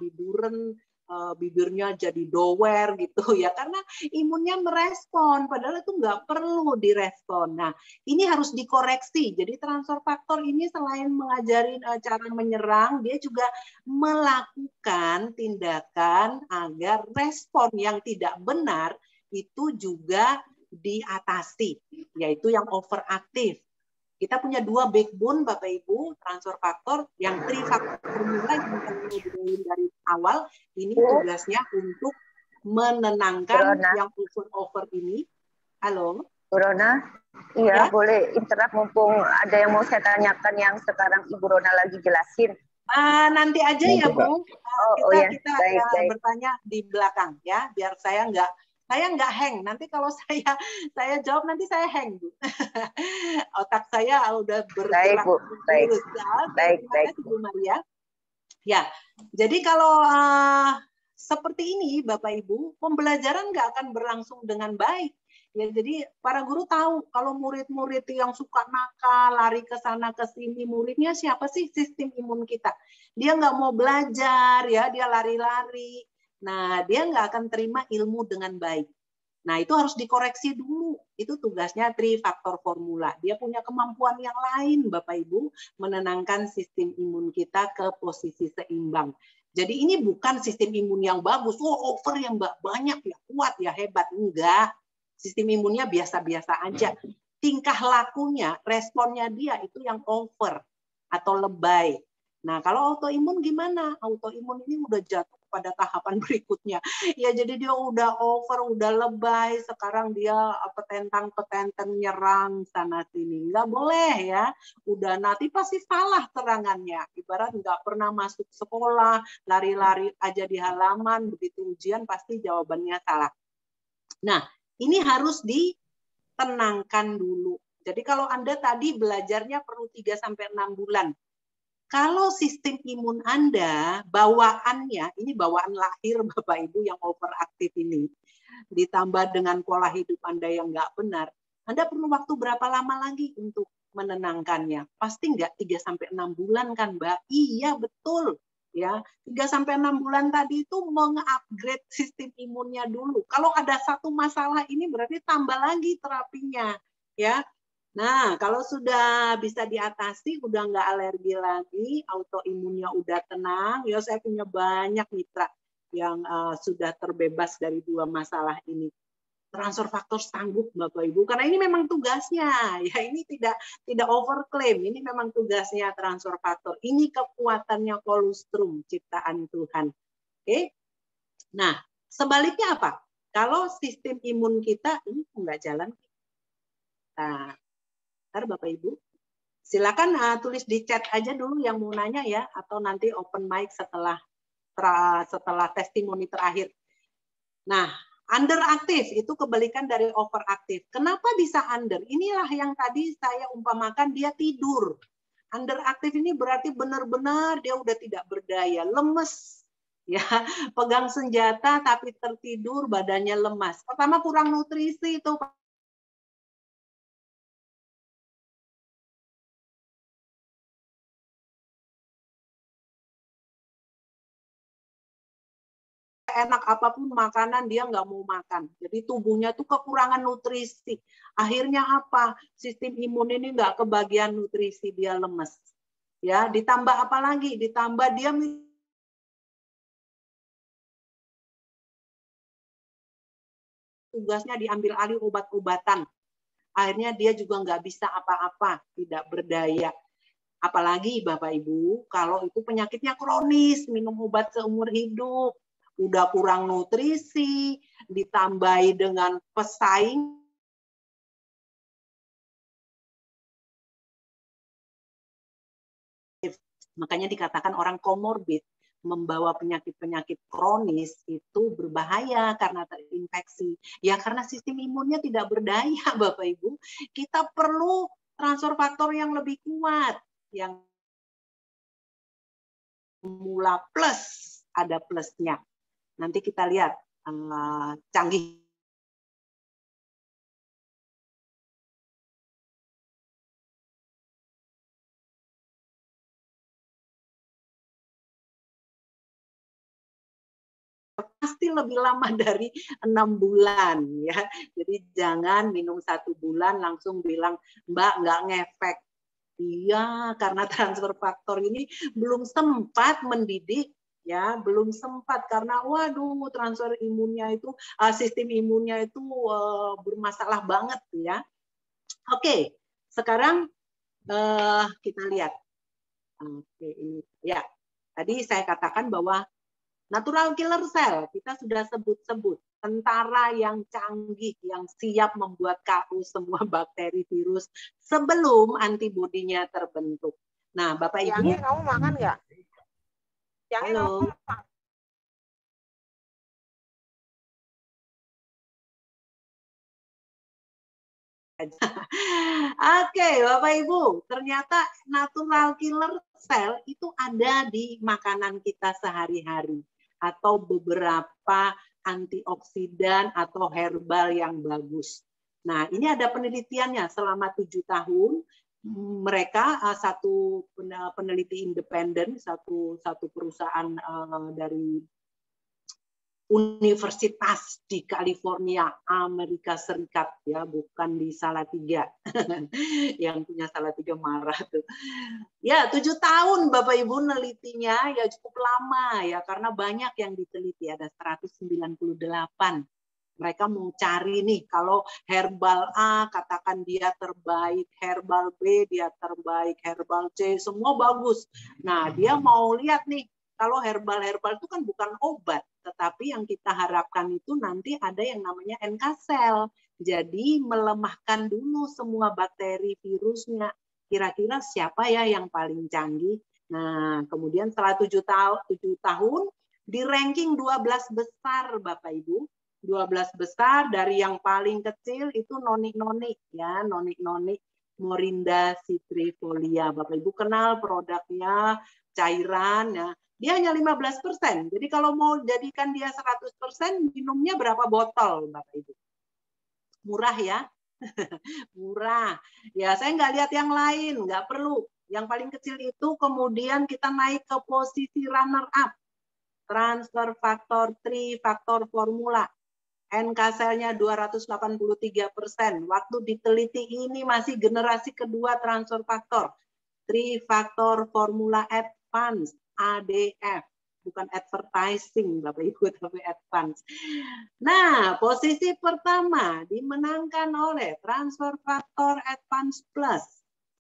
bibirnya jadi dower gitu ya, karena imunnya merespon, padahal itu nggak perlu direspon. Nah, ini harus dikoreksi. Jadi transfer faktor ini selain mengajari cara menyerang, dia juga melakukan tindakan agar respon yang tidak benar itu juga diatasi, yaitu yang overaktif. Kita punya 2 backbone Bapak Ibu, transfer faktor, yang trifaktor formula yang kita ngobrolin dari awal, ini tugasnya untuk menenangkan yang over ini. Halo? Bu Rona, iya ya? Boleh interrupt mumpung ada yang mau saya tanyakan yang sekarang Ibu Rona lagi jelasin. Nanti aja ya Bu, kita baik. bertanya di belakang ya, biar saya nggak hang. Nanti kalau saya jawab nanti saya hang, Bu. Otak saya udah bergerak. Baik, Bu. Baik. Bu Maria. Ya, jadi kalau seperti ini, Bapak Ibu, pembelajaran nggak akan berlangsung dengan baik. Ya, jadi para guru tahu kalau murid-murid yang suka nakal, lari ke sana ke sini, muridnya siapa sih? Sistem imun kita. Dia nggak mau belajar, ya, dia lari-lari. Nah, dia nggak akan terima ilmu dengan baik. Nah, itu harus dikoreksi dulu. Itu tugasnya trifaktor formula. Dia punya kemampuan yang lain, Bapak Ibu, menenangkan sistem imun kita ke posisi seimbang. Jadi ini bukan sistem imun yang bagus, over yang banyak, ya kuat, ya hebat. Enggak. Sistem imunnya biasa-biasa aja. Tingkah lakunya, responnya dia itu yang over atau lebay. Nah, kalau autoimun gimana? Autoimun ini udah jatuh pada tahapan berikutnya. Ya, jadi dia udah over, udah lebay, sekarang dia petentang-petentang nyerang sana sini. Nggak boleh ya. Udah nanti pasti salah serangannya. Ibarat nggak pernah masuk sekolah, lari-lari aja di halaman, begitu ujian pasti jawabannya salah. Nah, ini harus ditenangkan dulu. Jadi kalau Anda tadi belajarnya perlu 3-6 bulan. Kalau sistem imun Anda, bawaannya, ini bawaan lahir Bapak Ibu yang overaktif ini, ditambah dengan pola hidup Anda yang nggak benar, Anda perlu waktu berapa lama lagi untuk menenangkannya? Pasti nggak 3-6 bulan kan Mbak? Iya, betul. Ya, 3-6 bulan tadi itu meng-upgrade sistem imunnya dulu. Kalau ada satu masalah ini berarti tambah lagi terapinya. Ya, nah, kalau sudah bisa diatasi, udah nggak alergi lagi, autoimunnya udah tenang, ya saya punya banyak mitra yang sudah terbebas dari 2 masalah ini. Transfer faktor sanggup Bapak Ibu, karena ini memang tugasnya, ya ini tidak overclaim, ini memang tugasnya transfer faktor. Ini kekuatannya kolostrum ciptaan Tuhan. Oke? Nah, sebaliknya apa? Kalau sistem imun kita ini nggak jalan, nah, ntar Bapak Ibu, silakan tulis di chat aja dulu yang mau nanya ya, atau nanti open mic setelah testimoni terakhir. Nah, underaktif itu kebalikan dari overaktif. Kenapa bisa under? Inilah yang tadi saya umpamakan, dia tidur. Underaktif ini berarti benar-benar dia udah tidak berdaya, lemes. ya, pegang senjata tapi tertidur, badannya lemas. Pertama kurang nutrisi itu. Enak apapun makanan dia nggak mau makan. Jadi tubuhnya tuh kekurangan nutrisi. Akhirnya apa? Sistem imun ini nggak kebagian nutrisi, dia lemes. Ya, ditambah apa lagi? Ditambah dia tugasnya diambil alih obat-obatan. Akhirnya dia juga nggak bisa apa-apa, tidak berdaya. Apalagi Bapak Ibu, kalau itu penyakitnya kronis, minum obat seumur hidup, udah kurang nutrisi, ditambahi dengan pesaing, makanya dikatakan orang komorbid, membawa penyakit-penyakit kronis itu berbahaya karena terinfeksi. Ya karena sistem imunnya tidak berdaya Bapak Ibu, kita perlu transfer faktor yang lebih kuat, yang mula plus, ada plusnya. Nanti kita lihat canggih. Pasti lebih lama dari 6 bulan ya. Jadi jangan minum 1 bulan langsung bilang Mbak nggak ngefek. Iya, karena transfer faktor ini belum sempat mendidik ya, belum sempat karena waduh transfer imunnya itu sistem imunnya itu bermasalah banget ya. Oke, sekarang kita lihat. Oke, ini ya. Tadi saya katakan bahwa natural killer cell, kita sudah sebut-sebut, tentara yang canggih, yang siap membuat KO semua bakteri virus sebelum antibodinya terbentuk. Nah, Bapak Ibu. Yang kamu makan nggak? Yang Halo. kamu makan. Oke, Bapak Ibu, ternyata natural killer cell itu ada di makanan kita sehari-hari atau beberapa antioksidan atau herbal yang bagus. Nah, ini ada penelitiannya selama 7 tahun. Mereka satu peneliti independen, satu perusahaan dari universitas di California, Amerika Serikat, ya, bukan di Salatiga. Yang punya Salatiga marah tuh. Ya, 7 tahun Bapak Ibu nelitinya, ya cukup lama ya, karena banyak yang diteliti, ada 198. Mereka mau cari nih, kalau herbal A katakan dia terbaik, herbal B dia terbaik, herbal C semua bagus. Nah, dia mau lihat nih, kalau herbal-herbal itu kan bukan obat, tetapi yang kita harapkan itu nanti ada yang namanya NK cell. Jadi melemahkan dulu semua bakteri virusnya. Kira-kira siapa ya yang paling canggih? Nah, kemudian setelah 7 tahun di ranking 12 besar Bapak Ibu. 12 besar dari yang paling kecil itu nonik-nonik ya, nonik-nonik Morinda citrifolia. Bapak Ibu kenal produknya, cairan ya. Dia hanya 15%. Jadi kalau mau jadikan dia 100%, minumnya berapa botol, Bapak Ibu? Murah ya. Murah. Ya, saya nggak lihat yang lain, nggak perlu. Yang paling kecil itu kemudian kita naik ke posisi runner up. Transfer faktor 3, faktor formula. NK cell-nya 283%. Waktu diteliti ini masih generasi kedua transfer faktor. 3 faktor formula advance, ADF. Bukan advertising, Bapak Ibu, tapi advance. Nah, posisi pertama dimenangkan oleh transfer faktor advance plus.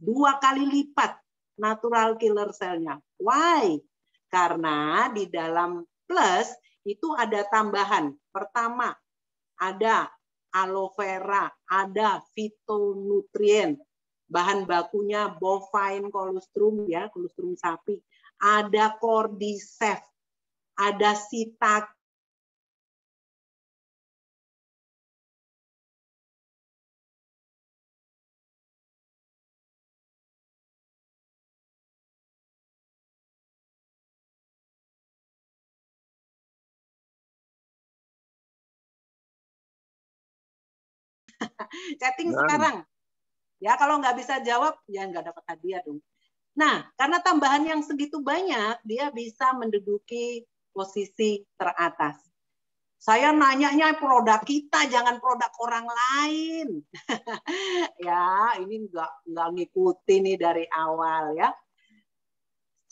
2 kali lipat natural killer cell-nya. Why? Karena di dalam plus itu ada tambahan. Pertama, ada aloe vera, ada fitonutrien, bahan bakunya bovine colostrum ya, colostrum sapi, ada cordyceps, ada sitak Chatting sekarang. Ya, kalau nggak bisa jawab, ya nggak dapat hadiah dong. Nah, karena tambahan yang segitu banyak, dia bisa menduduki posisi teratas. Saya nanyanya produk kita, jangan produk orang lain. Ya, ini nggak ngikutin nih dari awal ya.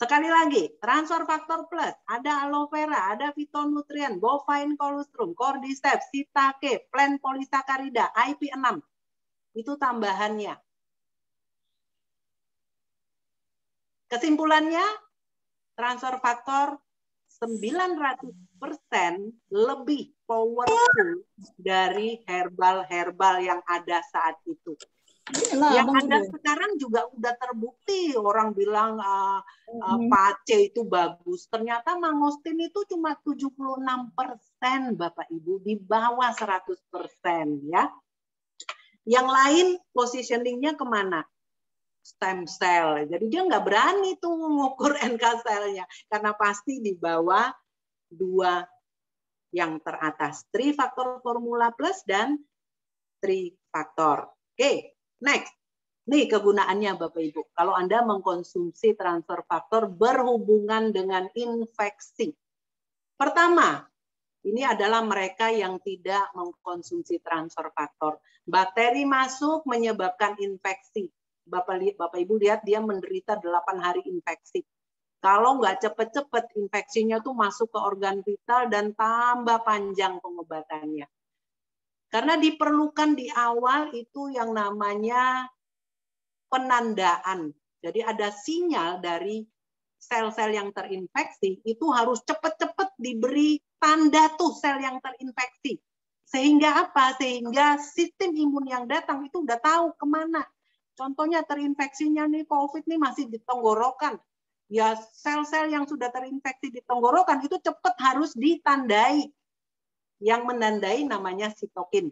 Sekali lagi, transfer faktor plus, ada aloe vera, ada fitonutrien, bovine colostrum, cordyceps, shiitake, plant polysaccharida, IP6. Itu tambahannya. Kesimpulannya, transfer faktor 900% lebih powerful dari herbal-herbal yang ada saat itu. Yang ada sekarang juga udah terbukti, orang bilang pace itu bagus. Ternyata mangostin itu cuma 76%, Bapak Ibu, di bawah 100% ya. Yang lain positioningnya kemana? Stem cell. Jadi dia nggak berani tuh mengukur NK cell-nya karena pasti di bawah 2 yang teratas. 3 faktor formula plus dan 3 faktor. Oke, next. Nih kegunaannya Bapak Ibu. Kalau Anda mengkonsumsi transfer faktor berhubungan dengan infeksi. Pertama, ini adalah mereka yang tidak mengkonsumsi transfer faktor. Bakteri masuk menyebabkan infeksi. Bapak Ibu lihat dia menderita 8 hari infeksi. Kalau nggak cepet-cepet infeksinya tuh masuk ke organ vital dan tambah panjang pengobatannya. Karena diperlukan di awal itu yang namanya penandaan. Jadi ada sinyal dari sel-sel yang terinfeksi itu harus cepet-cepet diberi tanda tuh sel yang terinfeksi. Sehingga apa? Sehingga sistem imun yang datang itu udah tahu kemana. Contohnya terinfeksinya nih COVID nih masih di tenggorokan. Ya sel-sel yang sudah terinfeksi di tenggorokan itu cepat harus ditandai. Yang menandai namanya sitokin.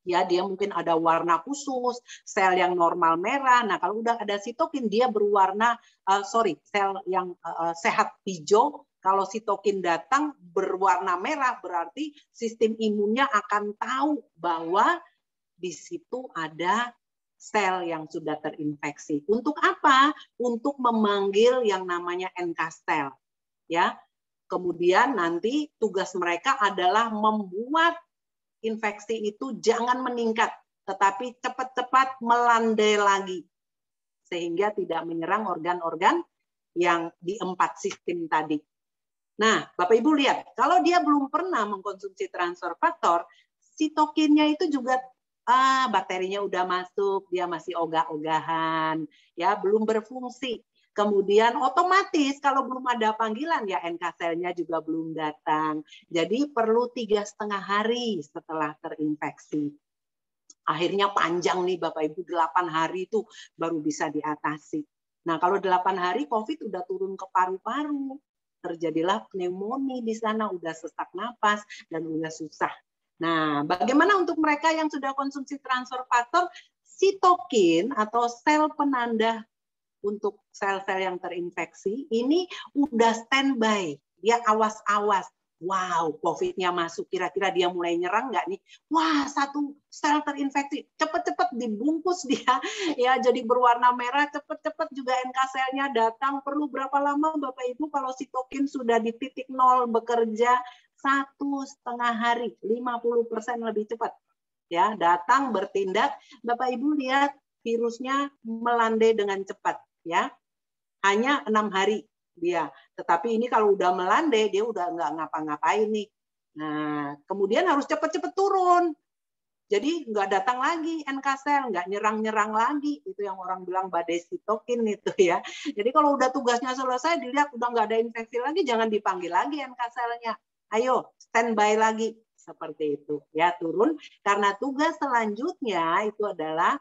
Ya dia mungkin ada warna khusus, sel yang normal merah. Nah kalau udah ada sitokin dia berwarna, sel yang sehat hijau. Kalau sitokin datang berwarna merah berarti sistem imunnya akan tahu bahwa di situ ada sel yang sudah terinfeksi. Untuk apa? Untuk memanggil yang namanya NK sel. Ya. Kemudian nanti tugas mereka adalah membuat infeksi itu jangan meningkat, tetapi cepat-cepat melandai lagi. Sehingga tidak menyerang organ-organ yang di 4 sistem tadi. Nah, Bapak Ibu lihat, kalau dia belum pernah mengkonsumsi transfer faktor, sitokinnya itu juga bakterinya udah masuk, dia masih ogah-ogahan, ya belum berfungsi. Kemudian otomatis kalau belum ada panggilan ya NK selnya juga belum datang. Jadi perlu 3,5 hari setelah terinfeksi. Akhirnya panjang nih Bapak Ibu, 8 hari itu baru bisa diatasi. Nah kalau 8 hari COVID udah turun ke paru-paru, terjadilah pneumonia di sana, udah sesak napas dan udah susah. Nah, bagaimana untuk mereka yang sudah konsumsi transfer faktor? Sitokin atau sel penanda untuk sel-sel yang terinfeksi ini udah standby. Dia awas-awas. Wow, COVID-nya masuk. Kira-kira dia mulai nyerang nggak nih? Wah, 1 sel terinfeksi. Cepet-cepet dibungkus dia. Ya, jadi berwarna merah. Cepet-cepet juga NK selnya datang. Perlu berapa lama Bapak Ibu kalau sitokin sudah di titik 0 bekerja? 1,5 hari, 50% lebih cepat. Ya, datang bertindak, Bapak Ibu lihat virusnya melandai dengan cepat, ya. Hanya 6 hari dia. Tetapi ini kalau udah melandai, dia udah nggak ngapa-ngapain nih. Nah, kemudian harus cepat-cepat turun. Jadi nggak datang lagi NK sel, nggak nyerang-nyerang lagi. Itu yang orang bilang badai sitokin itu ya. Jadi kalau udah tugasnya selesai, dilihat udah nggak ada infeksi lagi, jangan dipanggil lagi NK selnya. Ayo standby lagi seperti itu ya, turun karena tugas selanjutnya itu adalah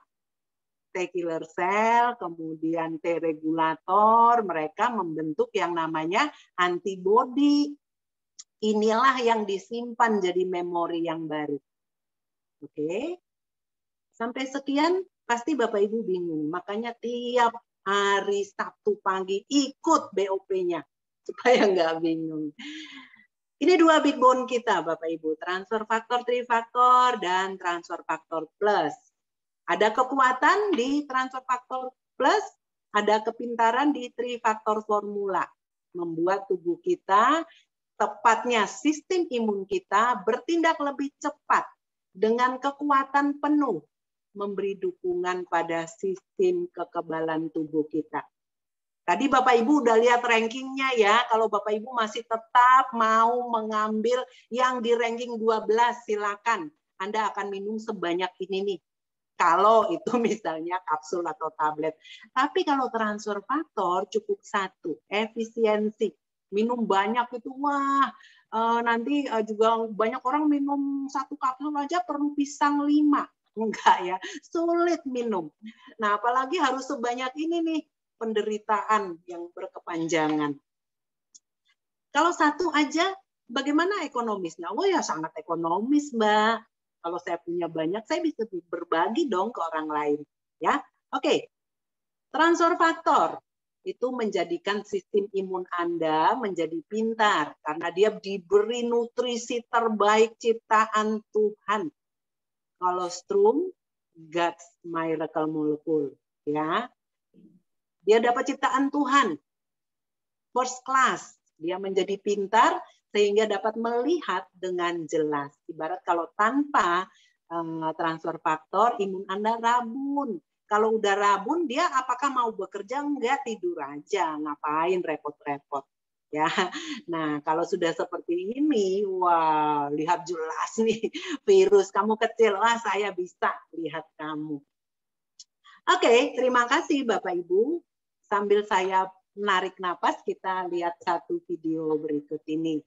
T killer cell, kemudian T regulator, mereka membentuk yang namanya antibody. Inilah yang disimpan jadi memori yang baru. Oke. Sampai sekian pasti Bapak Ibu bingung. Makanya tiap hari Sabtu pagi ikut BOP-nya supaya nggak bingung. Ini dua big bone kita, Bapak Ibu, transfer faktor, trifaktor, dan transfer faktor plus. Ada kekuatan di transfer faktor plus, ada kepintaran di trifaktor formula. Membuat tubuh kita, tepatnya sistem imun kita, bertindak lebih cepat dengan kekuatan penuh, memberi dukungan pada sistem kekebalan tubuh kita. Tadi Bapak Ibu udah lihat rankingnya ya. Kalau Bapak Ibu masih tetap mau mengambil yang di ranking 12, silakan. Anda akan minum sebanyak ini nih. Kalau itu misalnya kapsul atau tablet. Tapi kalau transfer faktor cukup 1, efisiensi. Minum banyak itu, wah nanti juga banyak orang minum 1 kapsul aja perlu pisang 5. Enggak ya, sulit minum. Nah apalagi harus sebanyak ini nih, penderitaan yang berkepanjangan. Kalau 1 aja, bagaimana ekonomisnya? Oh ya sangat ekonomis, Mbak. Kalau saya punya banyak, saya bisa berbagi dong ke orang lain. Ya, oke. Transfer faktor itu menjadikan sistem imun Anda menjadi pintar karena dia diberi nutrisi terbaik ciptaan Tuhan. Colostrum, God's miracle molecule, ya. Dia dapat ciptaan Tuhan, first class. Dia menjadi pintar sehingga dapat melihat dengan jelas. Ibarat kalau tanpa transfer faktor, imun Anda rabun. Kalau udah rabun, dia apakah mau bekerja? Enggak, tidur aja. Ngapain repot-repot? Ya, nah kalau sudah seperti ini, wah lihat jelas nih virus. Kamu kecil, wah saya bisa lihat kamu. Oke, terima kasih Bapak Ibu. Sambil saya menarik napas, kita lihat satu video berikut ini.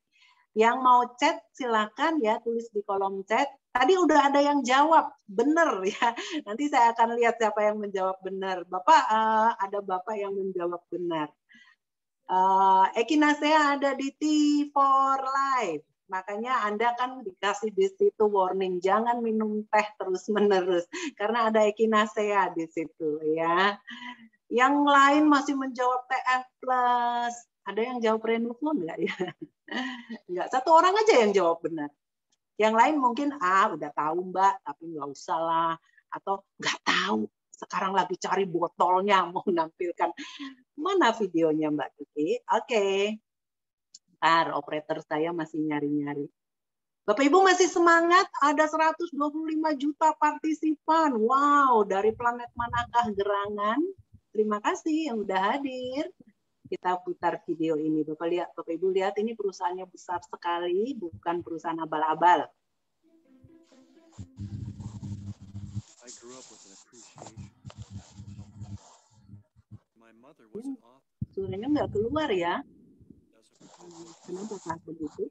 Yang mau chat silakan ya, tulis di kolom chat. Tadi udah ada yang jawab benar ya. Nanti saya akan lihat siapa yang menjawab benar. Bapak, ada Bapak yang menjawab benar. Echinacea ada di T4 Live. Makanya Anda kan dikasih di situ warning, jangan minum teh terus-menerus karena ada Echinacea di situ ya. Yang lain masih menjawab TF+. Ada yang jawab Renufon enggak ya? Enggak, 1 orang aja yang jawab benar. Yang lain mungkin udah tahu Mbak, tapi nggak usah lah, atau nggak tahu. Sekarang lagi cari botolnya, mau nampilkan. Mana videonya Mbak Tuti? Oke. Ntar operator saya masih nyari-nyari. Bapak Ibu masih semangat? Ada 125 juta partisipan. Wow, dari planet manakah gerangan? Terima kasih yang udah hadir. Kita putar video ini. Bapak Ibu lihat ini perusahaannya besar sekali, bukan perusahaan abal-abal. I grew up with an appreciation. My mother was an author. Suaranya nggak keluar ya? Kenapa Pak begitu?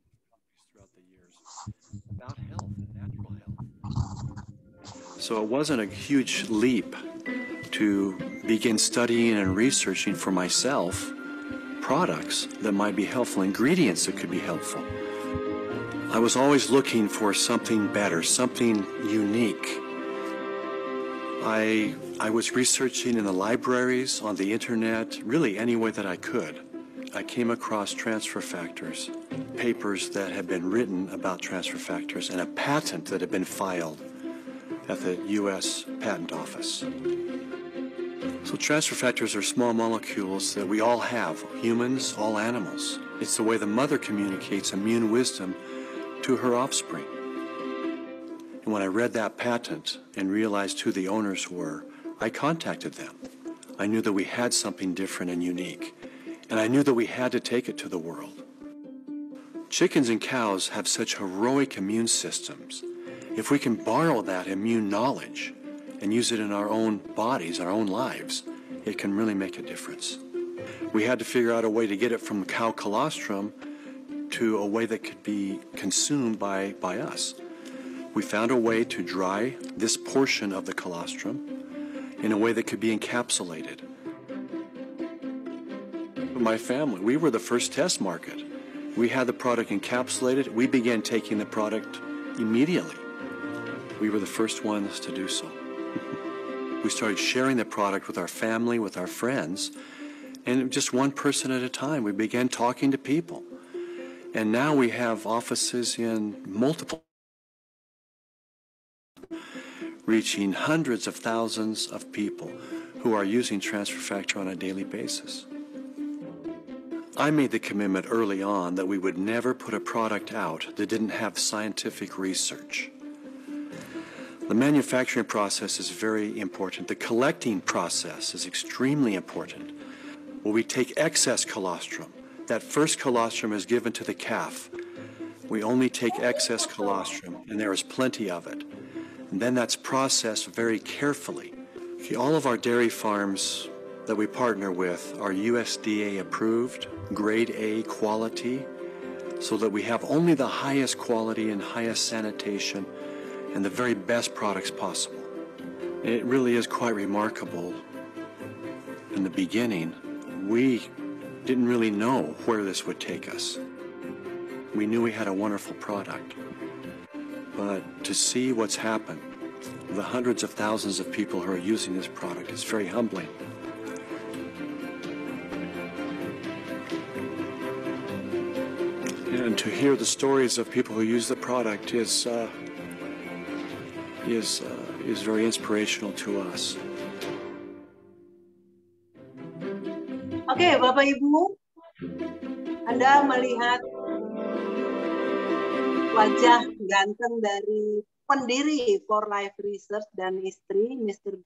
About health, natural health. So it wasn't a huge leap to begin studying and researching for myself products that might be helpful, ingredients that could be helpful. I was always looking for something better, something unique. I was researching in the libraries, on the internet, really any way that I could. I came across transfer factors, papers that had been written about transfer factors, and a patent that had been filed at the U.S. Patent Office. So transfer factors are small molecules that we all have, humans, all animals. It's the way the mother communicates immune wisdom to her offspring. And when I read that patent and realized who the owners were, I contacted them. I knew that we had something different and unique, and I knew that we had to take it to the world. Chickens and cows have such heroic immune systems. If we can borrow that immune knowledge and use it in our own bodies, our own lives, it can really make a difference. We had to figure out a way to get it from cow colostrum to a way that could be consumed by us. We found a way to dry this portion of the colostrum in a way that could be encapsulated. My family, we were the first test market. We had the product encapsulated. We began taking the product immediately. We were the first ones to do so. We started sharing the product with our family, with our friends, and just one person at a time. We began talking to people. And now we have offices in multiple, reaching hundreds of thousands of people who are using Transfer Factor on a daily basis. I made the commitment early on that we would never put a product out that didn't have scientific research. The manufacturing process is very important. The collecting process is extremely important. Where we take excess colostrum, that first colostrum is given to the calf. We only take excess colostrum, and there is plenty of it. And then that's processed very carefully. Okay, all of our dairy farms that we partner with are USDA approved, grade A quality, so that we have only the highest quality and highest sanitation and the very best products possible. It really is quite remarkable. In the beginning, we didn't really know where this would take us. We knew we had a wonderful product, but to see what's happened, the hundreds of thousands of people who are using this product, is very humbling. And to hear the stories of people who use the product is very inspirational to us. Oke, Bapak Ibu, Anda melihat wajah ganteng dari pendiri For Life Research dan istri, Mr.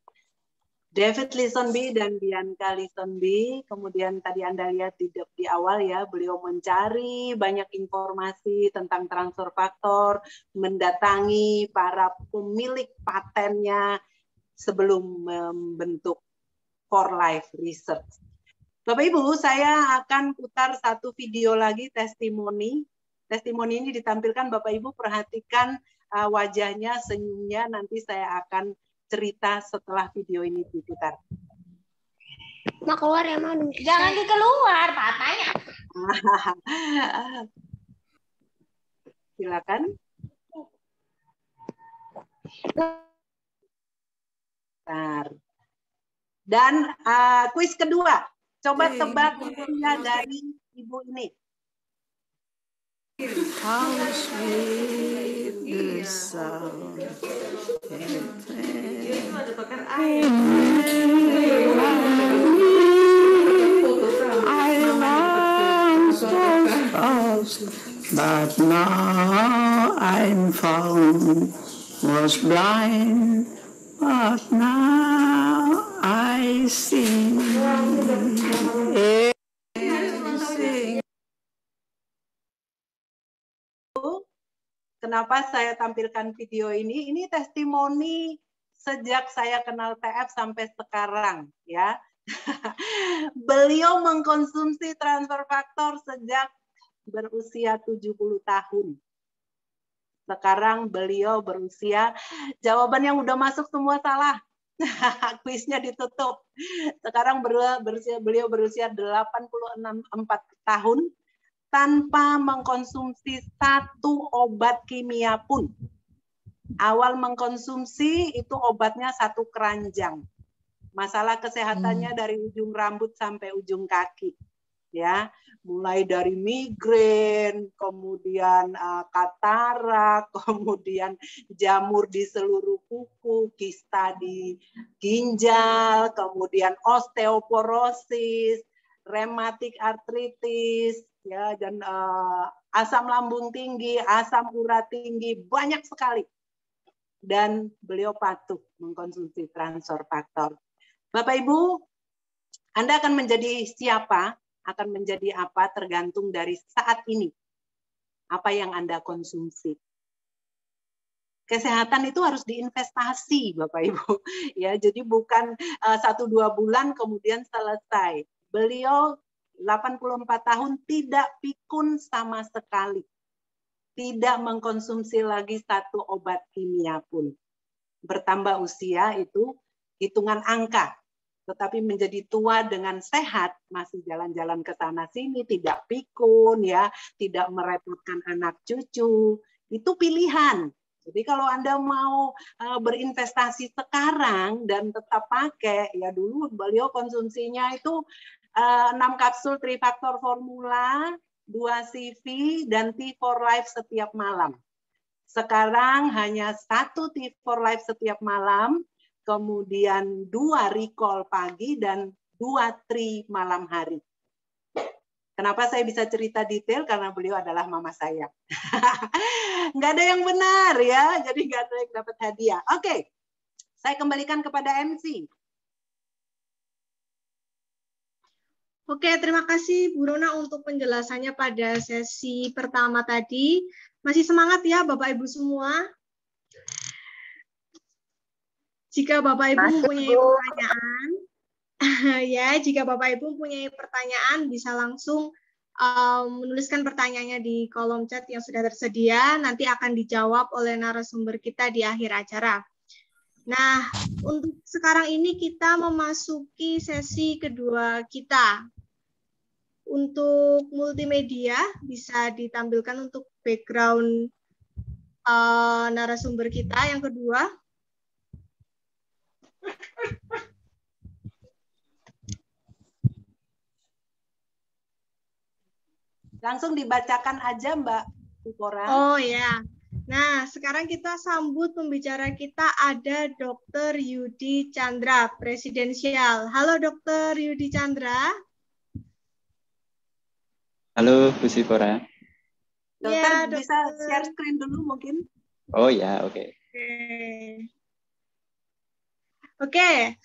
David Lisenby dan Bianca Lisenby. Kemudian tadi Anda lihat di awal ya, beliau mencari banyak informasi tentang transfer faktor, mendatangi para pemilik patennya sebelum membentuk For Life Research. Bapak Ibu, saya akan putar satu video lagi testimoni. Testimoni ini ditampilkan, Bapak Ibu perhatikan wajahnya, senyumnya, nanti saya akan cerita setelah video ini diputar. Mau keluar ya, mau? Jangan dikeluar, papanya. Silakan. Bentar. Dan kuis kedua. Coba tebak usia dari ibu ini. How sweet the sound. I once was lost, but now I'm found. Was blind, but now I see. Kenapa saya tampilkan video ini? Ini testimoni sejak saya kenal TF sampai sekarang, ya. Beliau mengkonsumsi transfer faktor sejak berusia 70 tahun. Sekarang beliau berusia, jawaban yang udah masuk semua salah. Kuisnya ditutup. Sekarang beliau berusia 84 tahun tanpa mengkonsumsi satu obat kimia pun. Awal mengkonsumsi itu obatnya 1 keranjang. Masalah kesehatannya dari ujung rambut sampai ujung kaki. Ya, mulai dari migrain, kemudian katarak, kemudian jamur di seluruh kuku, kista di ginjal, kemudian osteoporosis, rematik artritis, ya, dan asam lambung tinggi, asam urat tinggi, banyak sekali. Dan beliau patuh mengkonsumsi transfer faktor. Bapak Ibu, Anda akan menjadi siapa? Akan menjadi apa tergantung dari saat ini. Apa yang Anda konsumsi. Kesehatan itu harus diinvestasi, Bapak Ibu. Ya, jadi bukan 1-2 bulan kemudian selesai. Beliau 84 tahun tidak pikun sama sekali. Tidak mengkonsumsi lagi satu obat kimia pun. Bertambah usia itu hitungan angka. Tetapi menjadi tua dengan sehat, masih jalan-jalan ke sana sini, tidak pikun, ya, tidak merepotkan anak cucu, itu pilihan. Jadi kalau Anda mau berinvestasi sekarang dan tetap pakai, ya dulu beliau konsumsinya itu 6 kapsul Trifactor Formula, 2 CV, dan T4 Live setiap malam. Sekarang hanya 1 T4 Live setiap malam, kemudian 2 recall pagi, dan 2 tri malam hari. Kenapa saya bisa cerita detail? Karena beliau adalah mama saya. Nggak ada yang benar ya, jadi nggak ada yang dapat hadiah. Oke, saya kembalikan kepada MC. Oke, terima kasih Bu Rona untuk penjelasannya pada sesi pertama tadi. Masih semangat ya Bapak Ibu semua? Jika Bapak Ibu mempunyai pertanyaan, ya, jika Bapak Ibu mempunyai pertanyaan bisa langsung menuliskan pertanyaannya di kolom chat yang sudah tersedia, nanti akan dijawab oleh narasumber kita di akhir acara. Nah, untuk sekarang ini kita memasuki sesi kedua kita. Untuk multimedia bisa ditampilkan untuk background narasumber kita yang kedua. Langsung dibacakan aja Mbak Pukora. Oh ya. Nah, sekarang kita sambut pembicara kita ada Dr. Yudi Chandra, Presidensial. Halo Dr. Yudi Chandra. Halo Bu Sipora. Dokter, Ya, bisa share screen dulu mungkin? Oh ya, oke. Oke,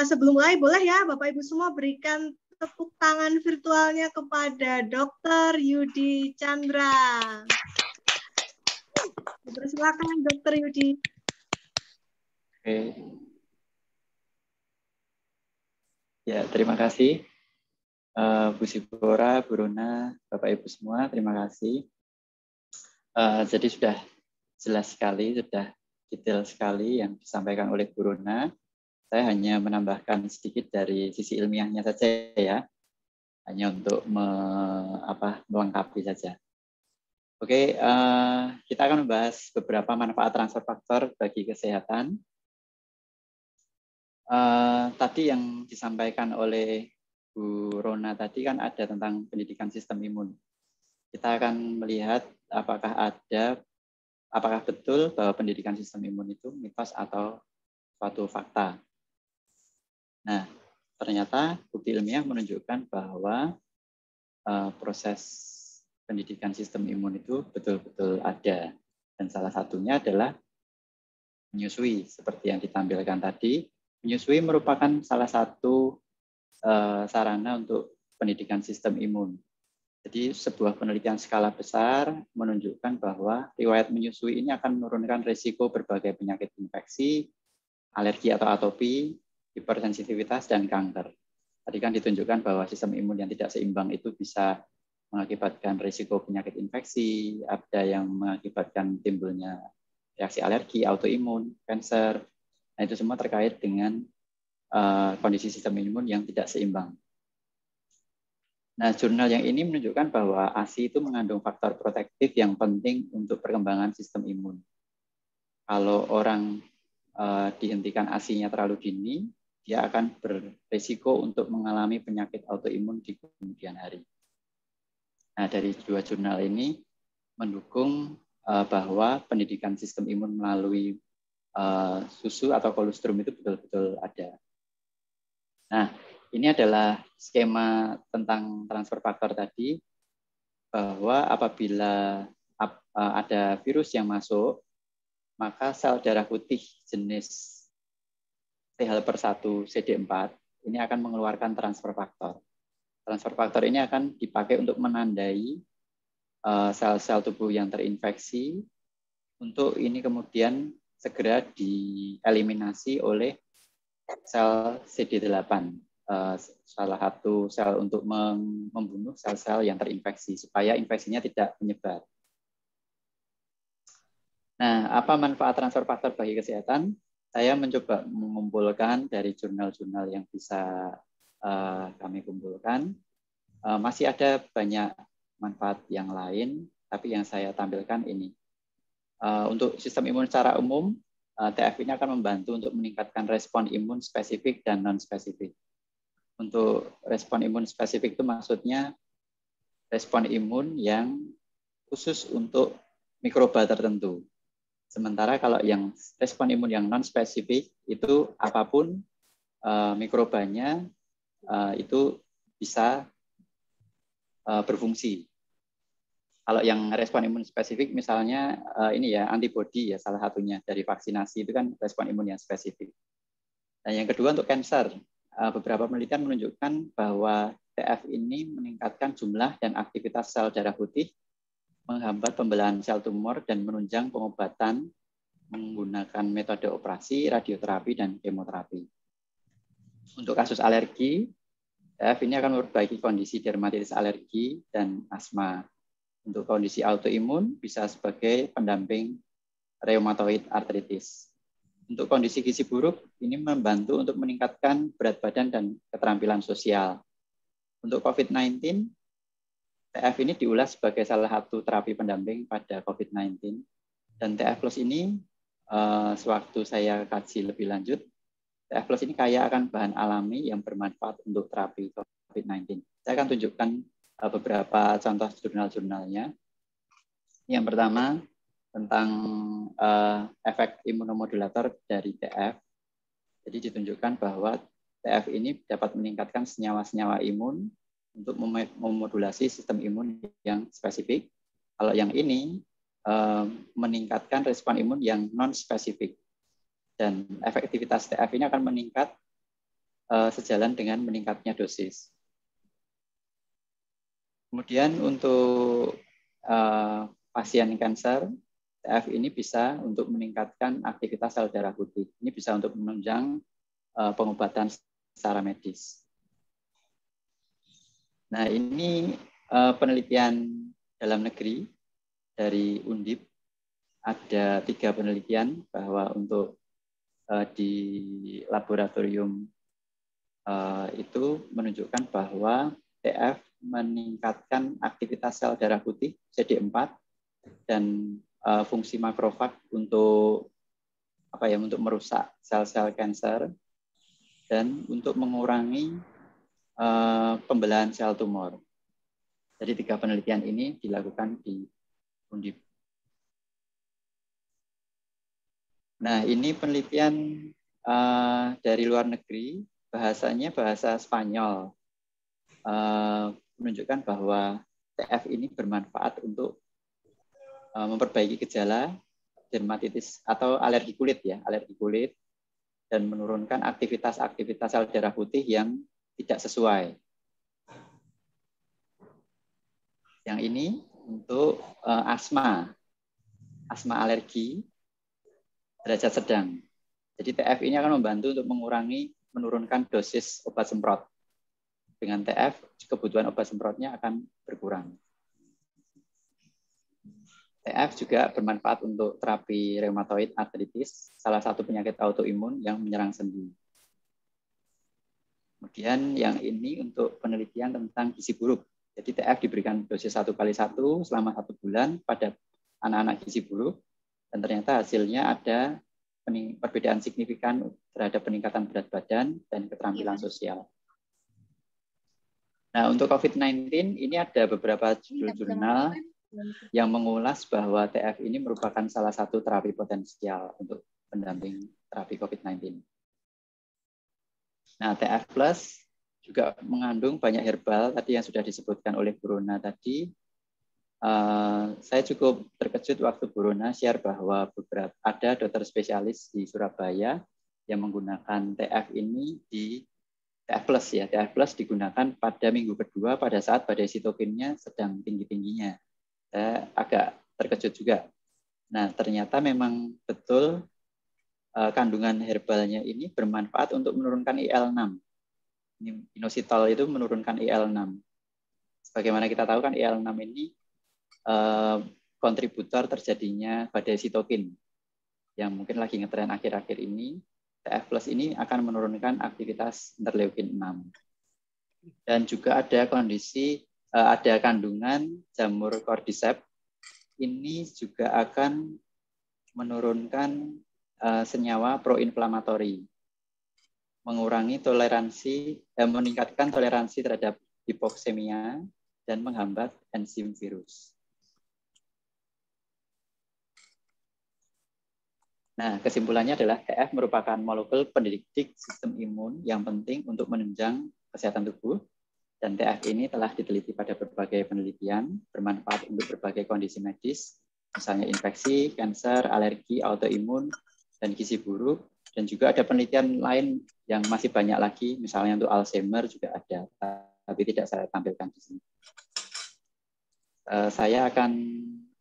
sebelum mulai boleh ya Bapak Ibu semua berikan tepuk tangan virtualnya kepada Dr. Yudi Chandra. Silakan Dr. Yudi. Oke. Ya, terima kasih. Bu Sipora, Bu Rona, Bapak Ibu semua, terima kasih. Jadi sudah jelas sekali, sudah detail sekali yang disampaikan oleh Bu Rona. Saya hanya menambahkan sedikit dari sisi ilmiahnya saja ya, hanya untuk melengkapi saja. Oke, kita akan membahas beberapa manfaat transfer faktor bagi kesehatan. Tadi yang disampaikan oleh Bu Rona tadi kan ada tentang pendidikan sistem imun. Kita akan melihat apakah betul bahwa pendidikan sistem imun itu mitos atau suatu fakta. Nah, ternyata bukti ilmiah menunjukkan bahwa proses pendidikan sistem imun itu betul-betul ada. Dan salah satunya adalah menyusui, seperti yang ditampilkan tadi. Menyusui merupakan salah satu sarana untuk pendidikan sistem imun. Jadi sebuah penelitian skala besar menunjukkan bahwa riwayat menyusui ini akan menurunkan risiko berbagai penyakit infeksi, alergi atau atopi, hipersensitivitas, dan kanker. Tadi kan ditunjukkan bahwa sistem imun yang tidak seimbang itu bisa mengakibatkan risiko penyakit infeksi, ada yang mengakibatkan timbulnya reaksi alergi, autoimun, kanker. Nah, itu semua terkait dengan kondisi sistem imun yang tidak seimbang. Nah, jurnal yang ini menunjukkan bahwa ASI itu mengandung faktor protektif yang penting untuk perkembangan sistem imun. Kalau orang dihentikan ASI-nya terlalu dini, dia akan berisiko untuk mengalami penyakit autoimun di kemudian hari. Nah, dari 2 jurnal ini mendukung bahwa pendidikan sistem imun melalui susu atau kolostrum itu betul-betul ada. Nah, ini adalah skema tentang transfer faktor tadi, bahwa apabila ada virus yang masuk, maka sel darah putih jenis T-helper1 CD4 ini akan mengeluarkan transfer faktor. Transfer faktor ini akan dipakai untuk menandai sel-sel tubuh yang terinfeksi, untuk ini kemudian segera dieliminasi oleh sel CD8, salah satu sel untuk membunuh sel-sel yang terinfeksi supaya infeksinya tidak menyebar. Nah, apa manfaat transfer faktor bagi kesehatan? Saya mencoba mengumpulkan dari jurnal-jurnal yang bisa kami kumpulkan. Masih ada banyak manfaat yang lain, tapi yang saya tampilkan ini. Untuk sistem imun secara umum, TF ini akan membantu untuk meningkatkan respon imun spesifik dan non-spesifik. Untuk respon imun spesifik itu maksudnya respon imun yang khusus untuk mikroba tertentu. Sementara kalau yang respon imun yang non-spesifik itu apapun mikrobanya itu bisa berfungsi. Kalau yang respon imun spesifik misalnya ini ya antibodi ya salah satunya dari vaksinasi itu kan respon imun yang spesifik. Dan yang kedua untuk kanker, beberapa penelitian menunjukkan bahwa TF ini meningkatkan jumlah dan aktivitas sel darah putih, menghambat pembelahan sel tumor dan menunjang pengobatan menggunakan metode operasi, radioterapi dan kemoterapi. Untuk kasus alergi, TF ini akan memperbaiki kondisi dermatitis alergi dan asma. Untuk kondisi autoimun bisa sebagai pendamping rheumatoid arthritis. Untuk kondisi gizi buruk, ini membantu untuk meningkatkan berat badan dan keterampilan sosial. Untuk COVID-19, TF ini diulas sebagai salah satu terapi pendamping pada COVID-19. Dan TF Plus ini, sewaktu saya kaji lebih lanjut, TF Plus ini kaya akan bahan alami yang bermanfaat untuk terapi COVID-19. Saya akan tunjukkan beberapa contoh jurnal-jurnalnya. Yang pertama, tentang efek imunomodulator dari TF. Jadi ditunjukkan bahwa TF ini dapat meningkatkan senyawa-senyawa imun untuk memodulasi sistem imun yang spesifik. Kalau yang ini meningkatkan respon imun yang non-spesifik. Dan efektivitas TF ini akan meningkat sejalan dengan meningkatnya dosis. Kemudian untuk pasien kanker, TF ini bisa untuk meningkatkan aktivitas sel darah putih. Ini bisa untuk menunjang pengobatan secara medis. Nah, ini penelitian dalam negeri dari Undip. Ada 3 penelitian bahwa untuk di laboratorium itu menunjukkan bahwa TF meningkatkan aktivitas sel darah putih CD4 dan fungsi makrofag untuk untuk merusak sel-sel kanker dan untuk mengurangi pembelahan sel tumor. Jadi 3 penelitian ini dilakukan di Undip. Nah, ini penelitian dari luar negeri, bahasanya bahasa Spanyol. Menunjukkan bahwa TF ini bermanfaat untuk memperbaiki gejala dermatitis atau alergi kulit ya, alergi kulit dan menurunkan aktivitas sel darah putih yang tidak sesuai. Yang ini untuk asma alergi derajat sedang. Jadi TF ini akan membantu untuk menurunkan dosis obat semprot. Dengan TF, kebutuhan obat semprotnya akan berkurang. TF juga bermanfaat untuk terapi rheumatoid arthritis, salah satu penyakit autoimun yang menyerang sendi. Kemudian yang ini untuk penelitian tentang gizi buruk. Jadi TF diberikan dosis 1x1 selama 1 bulan pada anak-anak gizi buruk, dan ternyata hasilnya ada perbedaan signifikan terhadap peningkatan berat badan dan keterampilan sosial. Nah, untuk COVID-19 ini ada beberapa jurnal yang mengulas bahwa TF ini merupakan salah satu terapi potensial untuk pendamping terapi COVID-19. Nah, TF Plus juga mengandung banyak herbal tadi yang sudah disebutkan oleh Bu Rona tadi. Saya cukup terkejut waktu Bu Rona share bahwa ada dokter spesialis di Surabaya yang menggunakan TF ini di TF Plus ya. TF Plus digunakan pada minggu kedua pada saat badai sitokinnya sedang tinggi-tingginya. Saya agak terkejut juga. Nah, ternyata memang betul kandungan herbalnya ini bermanfaat untuk menurunkan IL-6. Inositol itu menurunkan IL-6. Sebagaimana kita tahu kan IL-6 ini kontributor terjadinya badai sitokin yang mungkin lagi ngetren akhir-akhir ini. TF Plus ini akan menurunkan aktivitas interleukin 6. Dan juga ada ada kandungan jamur cordyceps. Ini juga akan menurunkan senyawa proinflamatori, mengurangi meningkatkan toleransi terhadap hipoksemia dan menghambat enzim virus. Nah, kesimpulannya adalah TF merupakan molekul pendidik sistem imun yang penting untuk menunjang kesehatan tubuh, dan TF ini telah diteliti pada berbagai penelitian, bermanfaat untuk berbagai kondisi medis, misalnya infeksi, kanker, alergi, autoimun, dan gizi buruk, dan juga ada penelitian lain yang masih banyak lagi, misalnya untuk Alzheimer juga ada, tapi tidak saya tampilkan di sini. Saya akan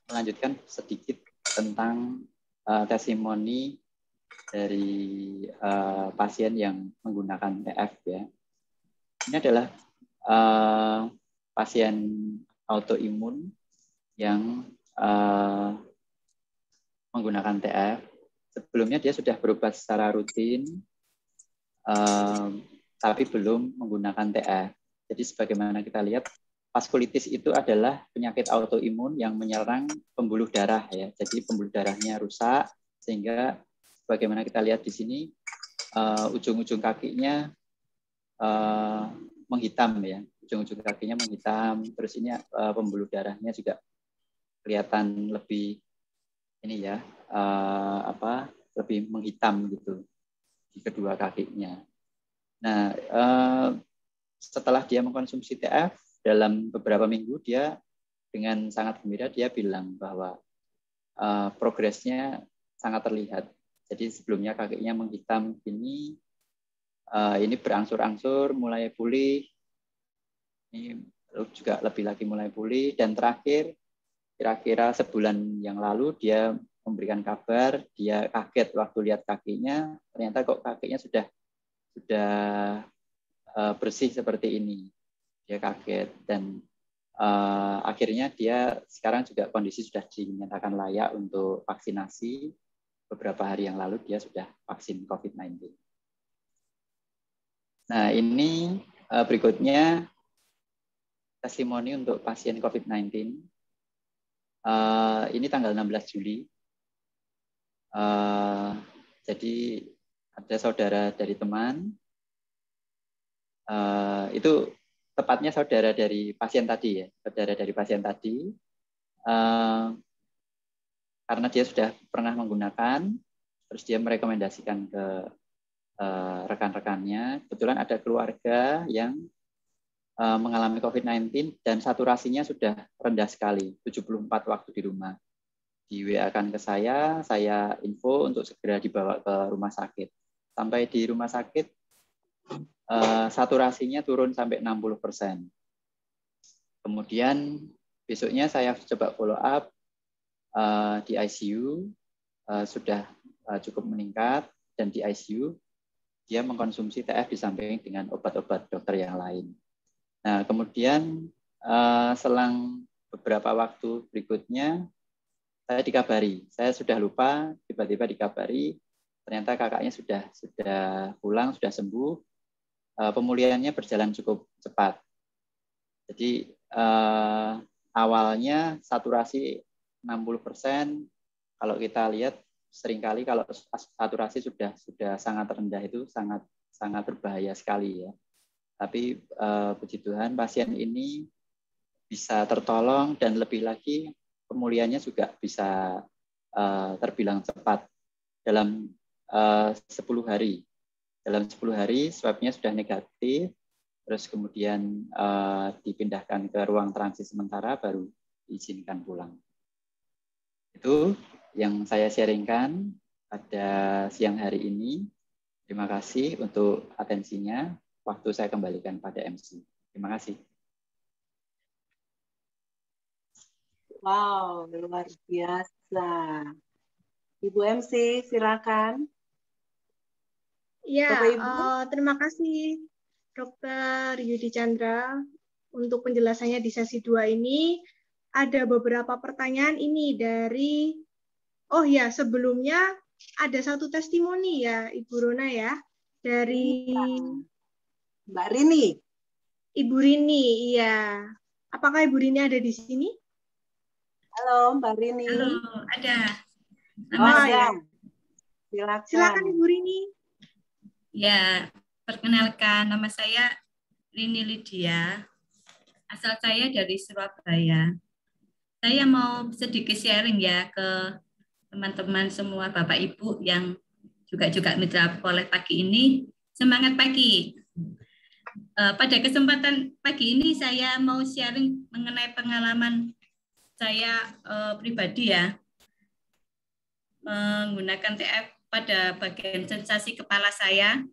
melanjutkan sedikit tentang testimoni dari pasien yang menggunakan TF ya. Ini adalah pasien autoimun yang menggunakan TF. Sebelumnya dia sudah berobat secara rutin, tapi belum menggunakan TF. Jadi sebagaimana kita lihat, vaskulitis itu adalah penyakit autoimun yang menyerang pembuluh darah ya. Jadi pembuluh darahnya rusak sehingga bagaimana kita lihat di sini ujung-ujung kakinya menghitam ya. Ujung-ujung kakinya menghitam. Terus ini pembuluh darahnya juga kelihatan lebih ini ya lebih menghitam gitu di kedua kakinya. Nah, setelah dia mengkonsumsi TF dalam beberapa minggu, dia dengan sangat gembira dia bilang bahwa progresnya sangat terlihat. Jadi sebelumnya kakinya menghitam ini berangsur-angsur mulai pulih. Ini juga lebih lagi mulai pulih, dan terakhir kira-kira sebulan yang lalu dia memberikan kabar, dia kaget waktu lihat kakinya, ternyata kok kakinya sudah bersih seperti ini. Dia kaget, dan akhirnya dia sekarang juga kondisi sudah dinyatakan layak untuk vaksinasi. Beberapa hari yang lalu dia sudah vaksin COVID-19. Nah, ini berikutnya testimoni untuk pasien COVID-19. Ini tanggal 16 Juli. Jadi ada saudara dari teman, itu tepatnya saudara dari pasien tadi ya, saudara dari pasien tadi, karena dia sudah pernah menggunakan, terus dia merekomendasikan ke rekan-rekannya. Kebetulan ada keluarga yang mengalami COVID-19 dan saturasinya sudah rendah sekali, 74 waktu di rumah. Di WA-kan ke saya info untuk segera dibawa ke rumah sakit. Sampai di rumah sakit, saturasinya turun sampai 60%. Kemudian besoknya saya coba follow up di ICU, sudah cukup meningkat, dan di ICU dia mengkonsumsi TF disamping dengan obat-obat dokter yang lain. Nah, kemudian selang beberapa waktu berikutnya saya dikabari, saya sudah lupa, tiba-tiba dikabari ternyata kakaknya sudah pulang, sudah sembuh. Pemulihannya berjalan cukup cepat. Jadi awalnya saturasi 60%, kalau kita lihat seringkali kalau saturasi sudah sangat rendah itu sangat berbahaya sekali ya. Tapi puji Tuhan pasien ini bisa tertolong, dan lebih lagi pemulihannya juga bisa terbilang cepat dalam 10 hari. Dalam 10 hari swabnya sudah negatif, terus kemudian dipindahkan ke ruang transit sementara, baru diizinkan pulang. Itu yang saya sharingkan pada siang hari ini. Terima kasih untuk atensinya. Waktu saya kembalikan pada MC. Terima kasih. Wow, luar biasa. Ibu MC, silakan. Ya, Bapak Ibu. Terima kasih Dr. Yudi Chandra untuk penjelasannya di sesi 2 ini. Ada beberapa pertanyaan ini dari, sebelumnya ada satu testimoni ya Ibu Rona ya, dari Mbak Rini. Ibu Rini, iya. Apakah Ibu Rini ada di sini? Halo Mbak Rini. Halo, ada. Ada. Silakan Ibu Rini. Ya, perkenalkan nama saya Rini Lydia. Asal saya dari Surabaya. Saya mau sedikit sharing ya ke teman-teman semua Bapak Ibu yang juga mitra Poleh pagi ini. Semangat pagi. Pada kesempatan pagi ini saya mau sharing mengenai pengalaman saya pribadi ya, menggunakan TF pada bagian sensasi kepala saya.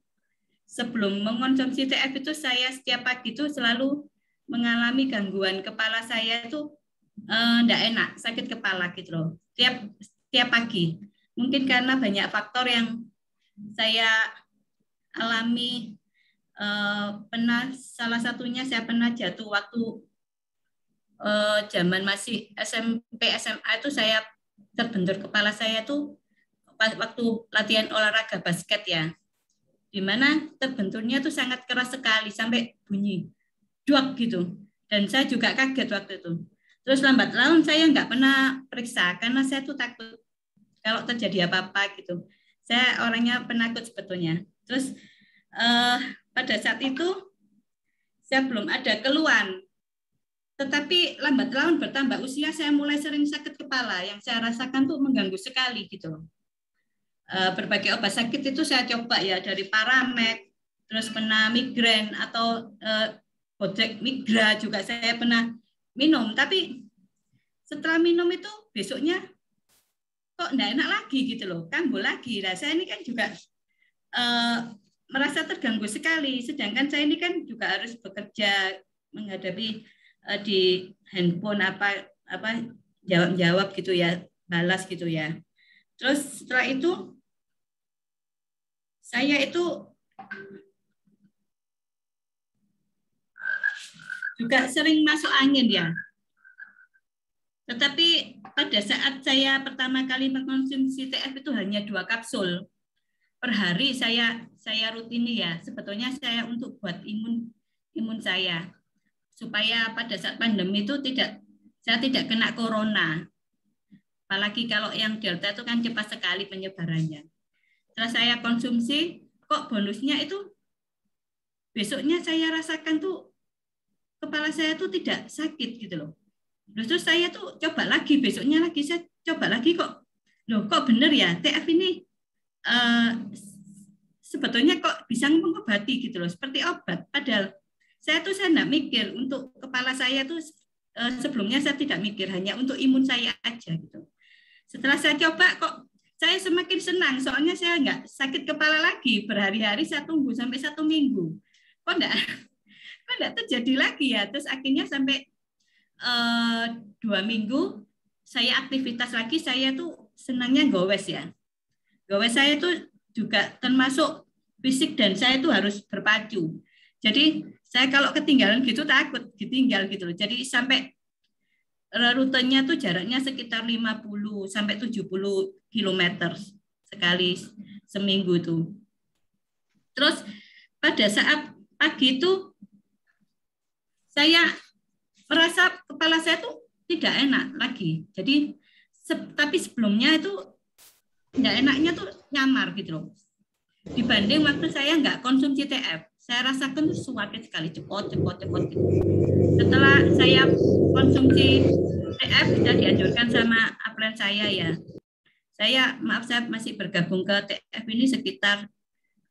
Sebelum mengkonsumsi TF itu saya setiap pagi itu selalu mengalami gangguan kepala saya itu enggak enak, sakit kepala gitu loh. Tiap pagi. Mungkin karena banyak faktor yang saya alami. Salah satunya saya pernah jatuh waktu zaman masih SMP SMA itu saya terbentur kepala saya tuh waktu latihan olahraga basket ya, dimana terbenturnya tuh sangat keras sekali sampai bunyi duak gitu, dan saya juga kaget waktu itu. Terus lambat laun saya nggak pernah periksa karena saya tuh takut kalau terjadi apa-apa gitu. Saya orangnya penakut sebetulnya. Terus pada saat itu saya belum ada keluhan, tetapi lambat laun bertambah usia saya mulai sering sakit kepala yang saya rasakan tuh mengganggu sekali gitu. Berbagai obat sakit itu saya coba ya, dari Paramek, terus pernah migrain atau Bodek Migra juga saya pernah minum, tapi setelah minum itu besoknya kok enggak enak lagi gitu loh, kambuh lagi. Nah, saya ini kan juga merasa terganggu sekali, sedangkan saya ini kan juga harus bekerja menghadapi di handphone apa jawab gitu ya, balas gitu ya. Terus setelah itu saya itu juga sering masuk angin ya. Tetapi pada saat saya pertama kali mengkonsumsi TF itu hanya 2 kapsul per hari saya rutini ya. Sebetulnya saya untuk buat imun saya supaya pada saat pandemi itu saya tidak kena corona. Apalagi kalau yang Delta itu kan cepat sekali penyebarannya. Setelah saya konsumsi, kok bonusnya itu besoknya saya rasakan tuh kepala saya tuh tidak sakit gitu loh. Terus saya tuh coba lagi, besoknya lagi saya coba lagi kok bener ya, TF ini sebetulnya kok bisa mengobati gitu loh, seperti obat. Padahal saya nggak mikir untuk kepala saya tuh sebelumnya saya tidak mikir, hanya untuk imun saya aja gitu. Setelah saya coba kok saya semakin senang, soalnya saya nggak sakit kepala lagi. Berhari-hari saya tunggu sampai 1 minggu. Kok enggak terjadi lagi ya. Terus akhirnya sampai 2 minggu saya aktivitas lagi, saya tuh senangnya gowes ya. Gowes saya tuh juga termasuk fisik dan saya tuh harus berpacu. Jadi saya kalau ketinggalan gitu takut ditinggal gitu loh. Jadi sampai rutenya tuh jaraknya sekitar 50 sampai 70 km sekali seminggu itu. Terus pada saat pagi itu saya merasa kepala saya tuh tidak enak lagi. Jadi tapi sebelumnya itu tidak enaknya tuh nyamar gitu loh. Dibanding waktu saya nggak konsumsi TF, saya rasakan tuh sakit sekali, cepot gitu. Setelah saya konsumsi TF, sudah dianjurkan sama upline saya ya. Saya masih bergabung ke TF ini sekitar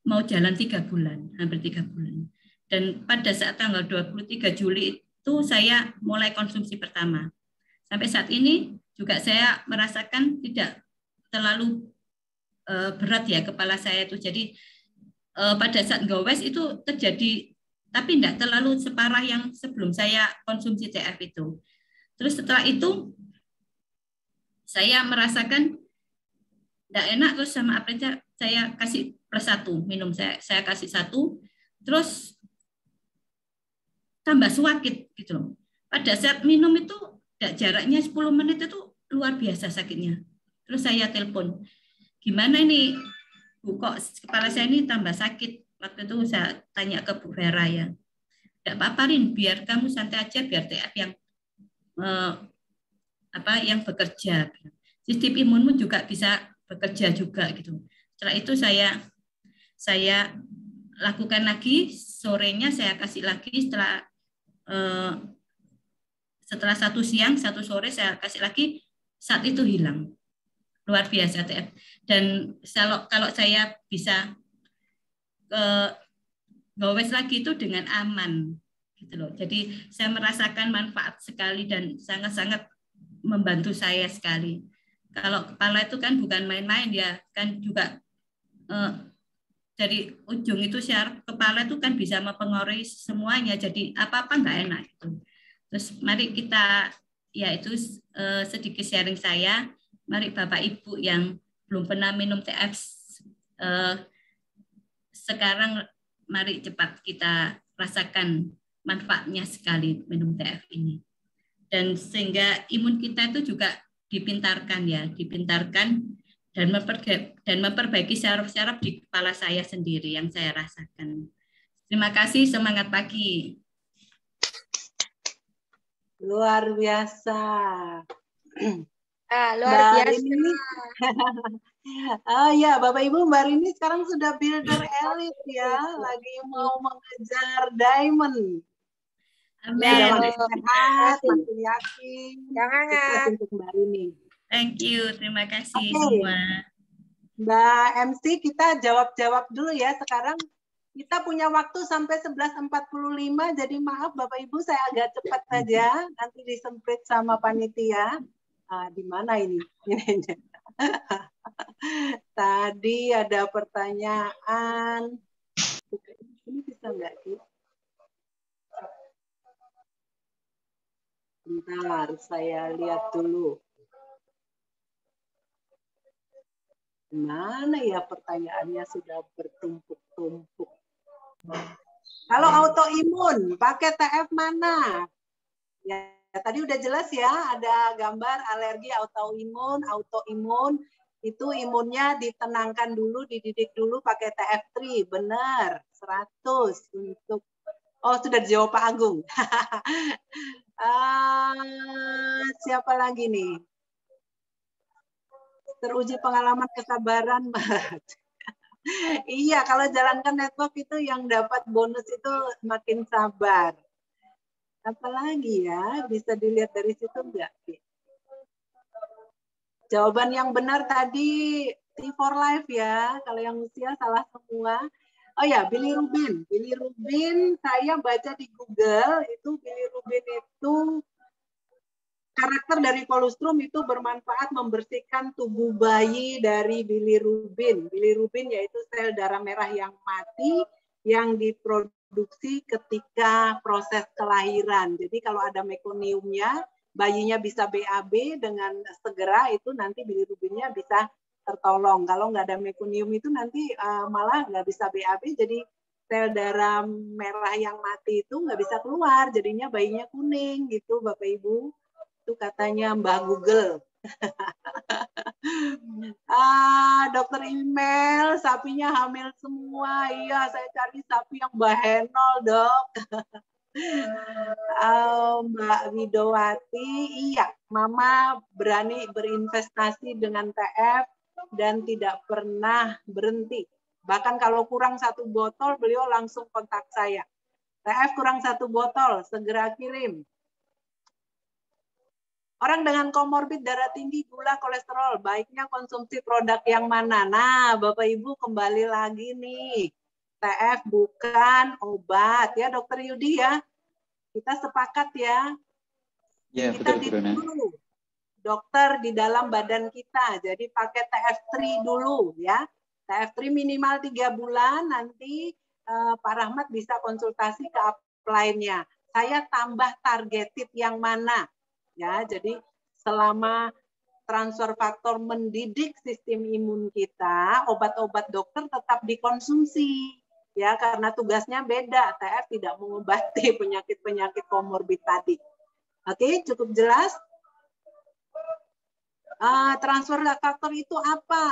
mau jalan 3 bulan, hampir 3 bulan. Dan pada saat tanggal 23 Juli itu saya mulai konsumsi pertama. Sampai saat ini juga saya merasakan tidak terlalu berat ya kepala saya itu. Jadi pada saat gowes itu terjadi, tapi tidak terlalu separah yang sebelum saya konsumsi TF itu. Terus setelah itu saya merasakan tidak enak, terus sama apa saya kasih +1 minum, saya kasih 1, terus tambah sakit gitu loh. Pada saat minum itu jaraknya 10 menit itu luar biasa sakitnya. Terus saya telepon, gimana ini Bu, kok kepala saya ini tambah sakit. Waktu itu saya tanya ke Bu Vera ya, tidak apa-apa Rin, biar kamu santai aja, biar TF yang bekerja. Sistem imunmu juga bisa bekerja juga gitu. Setelah itu saya lakukan lagi, sorenya saya kasih lagi setelah setelah 1 siang, 1 sore saya kasih lagi, saat itu hilang. Luar biasa TF. Dan kalau saya bisa gowes lagi itu dengan aman gitu loh. Jadi saya merasakan manfaat sekali dan sangat-sangat membantu saya sekali. Kalau kepala itu kan bukan main-main ya, kan juga dari ujung itu syaraf kepala itu kan bisa mempengaruhi semuanya. Jadi apa-apa nggak enak itu. Terus mari kita, ya itu sedikit sharing saya. Mari Bapak Ibu yang belum pernah minum TF sekarang, mari cepat kita rasakan manfaatnya sekali minum TF ini. Dan sehingga imun kita itu juga dipintarkan ya, dipintarkan dan memperbaiki syaraf-syaraf di kepala saya sendiri yang saya rasakan. Terima kasih, semangat pagi. Luar biasa. Luar biasa. Oh ya, Bapak Ibu, Mbak Rini sekarang sudah builder elit ya, lagi mau mengejar diamond. Amin. Makin sehat, makin yakin. Sukses untuk Mbak Rini. Thank you, terima kasih semua. Mbak MC, kita jawab-jawab dulu ya. Sekarang kita punya waktu sampai 11.45, jadi maaf Bapak Ibu, saya agak cepat saja. Nanti disemprit sama panitia. Di mana ini? Tadi ada pertanyaan. Ini bisa nggak sih? Bentar, saya lihat dulu. Mana ya pertanyaannya sudah bertumpuk-tumpuk. Kalau autoimun, pakai TF mana? Ya, tadi udah jelas ya, ada gambar alergi autoimun itu imunnya ditenangkan dulu, dididik dulu pakai TF3, benar, 100 untuk, oh sudah dijawab Pak Agung. Siapa lagi nih? Teruji pengalaman kesabaran. Iya, kalau jalankan network itu yang dapat bonus itu makin sabar. Apalagi ya, bisa dilihat dari situ enggak? Jawaban yang benar tadi T4Life ya, kalau yang usia salah semua. Oh ya, bilirubin. Bilirubin saya baca di Google, itu bilirubin itu karakter dari kolostrum itu bermanfaat membersihkan tubuh bayi dari bilirubin. Bilirubin yaitu sel darah merah yang mati yang diproduksi ketika proses kelahiran. Jadi kalau ada mekoniumnya, bayinya bisa BAB dengan segera, itu nanti bilirubinnya bisa tertolong. Kalau nggak ada mekonium itu nanti malah nggak bisa BAB, jadi sel darah merah yang mati itu nggak bisa keluar, jadinya bayinya kuning gitu Bapak Ibu. Itu katanya Mbah Google. Dokter email, sapinya hamil semua. Iya, saya cari sapi yang bahenol, Dok. Mbak Widowati, iya, Mama berani berinvestasi dengan TF dan tidak pernah berhenti. Bahkan kalau kurang 1 botol, beliau langsung kontak saya. TF kurang 1 botol, segera kirim. Orang dengan komorbid darah tinggi, gula, kolesterol, baiknya konsumsi produk yang mana? Nah, Bapak Ibu kembali lagi nih. TF bukan obat ya, Dokter Yudi ya. Kita sepakat ya. Ya, kita betul, dulu dokter di dalam badan kita. Jadi pakai TF3 dulu ya. TF3 minimal 3 bulan, nanti Pak Rahmat bisa konsultasi ke upline-nya. Saya tambah targeted yang mana? Ya, jadi selama transfer faktor mendidik sistem imun kita, obat-obat dokter tetap dikonsumsi. Ya, karena tugasnya beda. TF tidak mengobati penyakit-penyakit komorbid tadi. Oke, cukup jelas? Transfer faktor itu apa?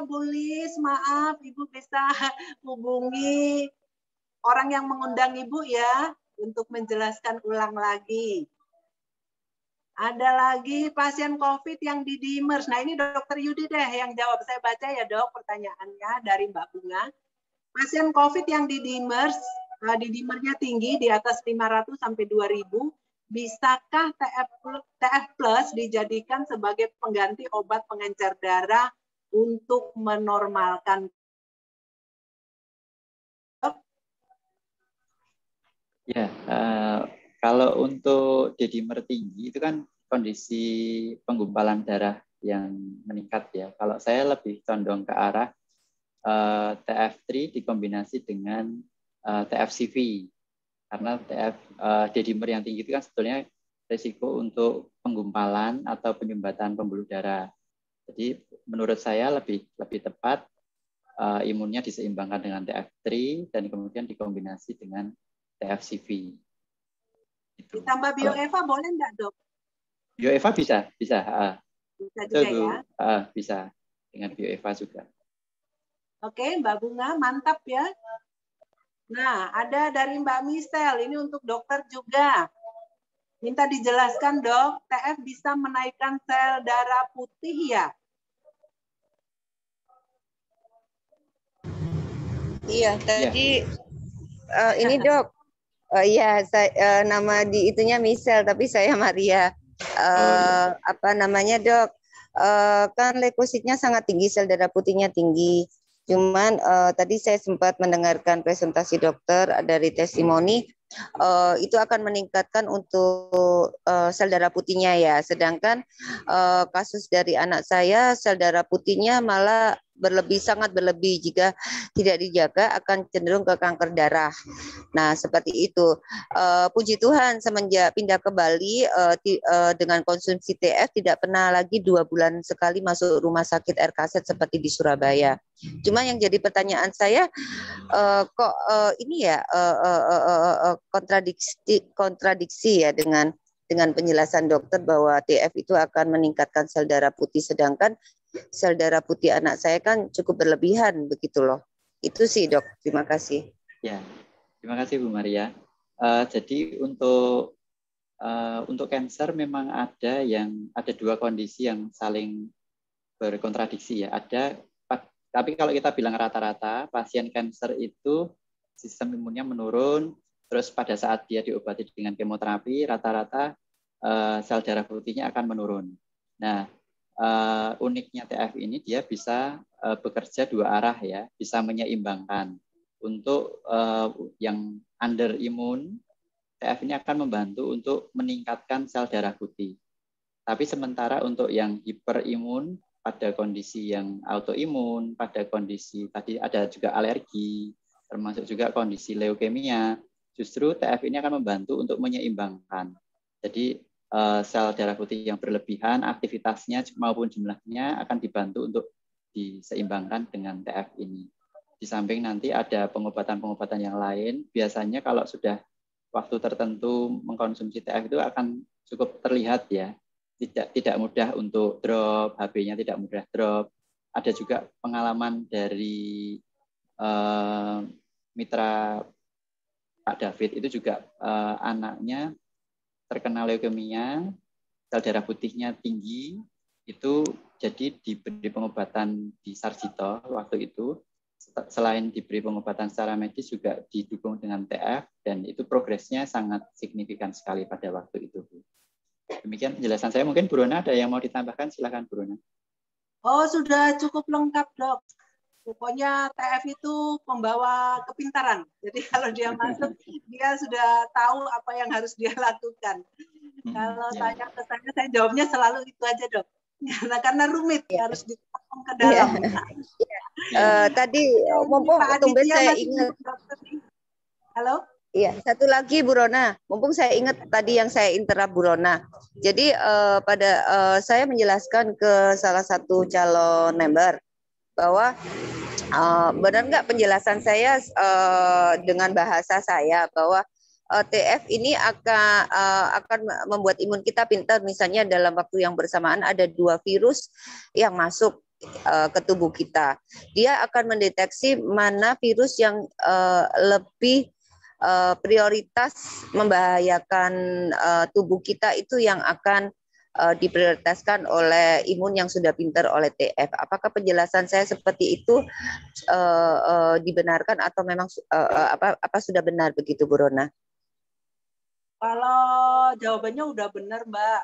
Bulis, maaf, Ibu bisa hubungi orang yang mengundang Ibu ya, untuk menjelaskan ulang lagi. Ada lagi pasien COVID yang di dimers. Nah, ini Dokter Yudi deh yang jawab. Saya baca ya, Dok, pertanyaannya dari Mbak Bunga. Pasien COVID yang di dimers, di dimernya tinggi di atas 500 sampai 2000, bisakah TF plus dijadikan sebagai pengganti obat pengencer darah untuk menormalkan? Ya, kalau untuk D-dimer tinggi itu kan kondisi penggumpalan darah yang meningkat ya. Kalau saya lebih condong ke arah TF3 dikombinasi dengan TFCV. Karena D-dimer yang tinggi itu kan sebetulnya risiko untuk penggumpalan atau penyumbatan pembuluh darah. Jadi menurut saya lebih tepat imunnya diseimbangkan dengan TF3 dan kemudian dikombinasi dengan TFCV. Itu. Ditambah BioEva boleh nggak, Dok? BioEva bisa. Bisa juga ya? Bisa dengan BioEva juga. Oke, Mbak Bunga, mantap ya. Nah, ada dari Mbak Misel, ini untuk dokter juga. Minta dijelaskan, Dok, TF bisa menaikkan sel darah putih ya? Iya, tadi ini Dok. Iya, nama di itunya Misel, tapi saya Maria. Apa namanya, Dok? Kan leukositnya sangat tinggi, sel darah putihnya tinggi. Cuman tadi saya sempat mendengarkan presentasi dokter dari testimoni, itu akan meningkatkan untuk sel darah putihnya ya. Sedangkan kasus dari anak saya, sel darah putihnya malah sangat berlebih, jika tidak dijaga akan cenderung ke kanker darah. Nah, seperti itu. Puji Tuhan semenjak pindah ke Bali dengan konsumsi TF tidak pernah lagi 2 bulan sekali masuk rumah sakit RKZ seperti di Surabaya. Cuma yang jadi pertanyaan saya, kok ini ya kontradiksi ya dengan penjelasan dokter bahwa TF itu akan meningkatkan sel darah putih, sedangkan sel darah putih anak saya kan cukup berlebihan begitu loh. Itu sih, Dok. Terima kasih. Ya, terima kasih Bu Maria. Jadi untuk kanker memang ada 2 kondisi yang saling berkontradiksi ya. Tapi kalau kita bilang rata-rata pasien kanker itu sistem imunnya menurun, terus pada saat dia diobati dengan kemoterapi rata-rata sel darah putihnya akan menurun. Nah, uniknya TF ini dia bisa bekerja 2 arah ya, bisa menyeimbangkan. Untuk yang under imun, TF ini akan membantu untuk meningkatkan sel darah putih. Tapi sementara untuk yang hiperimun, pada kondisi yang autoimun, pada kondisi tadi ada juga alergi, termasuk juga kondisi leukemia, justru TF ini akan membantu untuk menyeimbangkan. Jadi sel darah putih yang berlebihan, aktivitasnya maupun jumlahnya akan dibantu untuk diseimbangkan dengan TF ini. Di samping nanti ada pengobatan-pengobatan yang lain, biasanya kalau sudah waktu tertentu mengkonsumsi TF itu akan cukup terlihat ya, tidak mudah untuk drop, HB-nya tidak mudah drop. Ada juga pengalaman dari mitra Pak David, itu juga anaknya terkena leukemia, sel darah putihnya tinggi, itu jadi diberi pengobatan di Sarjito waktu itu. Selain diberi pengobatan secara medis juga didukung dengan TF, dan itu progresnya sangat signifikan sekali pada waktu itu. Demikian penjelasan saya. Mungkin Bu Rona ada yang mau ditambahkan, silakan Bu Rona. Oh, sudah cukup lengkap, Dok. Pokoknya TF itu pembawa kepintaran. Jadi kalau dia masuk, dia sudah tahu apa yang harus dia lakukan. Kalau tanya ke saya jawabnya selalu itu aja, Dok. Karena rumit, harus dipotong ke dalam. Tadi mumpung tumben saya ingat. Halo? Iya, satu lagi Bu Rona, mumpung saya ingat tadi yang saya interrupt Bu Rona. Jadi saya menjelaskan ke salah satu calon member bahwa benar nggak penjelasan saya dengan bahasa saya bahwa TF ini akan membuat imun kita pintar. Misalnya dalam waktu yang bersamaan ada 2 virus yang masuk ke tubuh kita. Dia akan mendeteksi mana virus yang lebih prioritas membahayakan tubuh kita, itu yang akan diprioritaskan oleh imun yang sudah pintar oleh TF. Apakah penjelasan saya seperti itu dibenarkan atau memang apa sudah benar begitu Bu Rona? Kalau jawabannya udah benar, Mbak.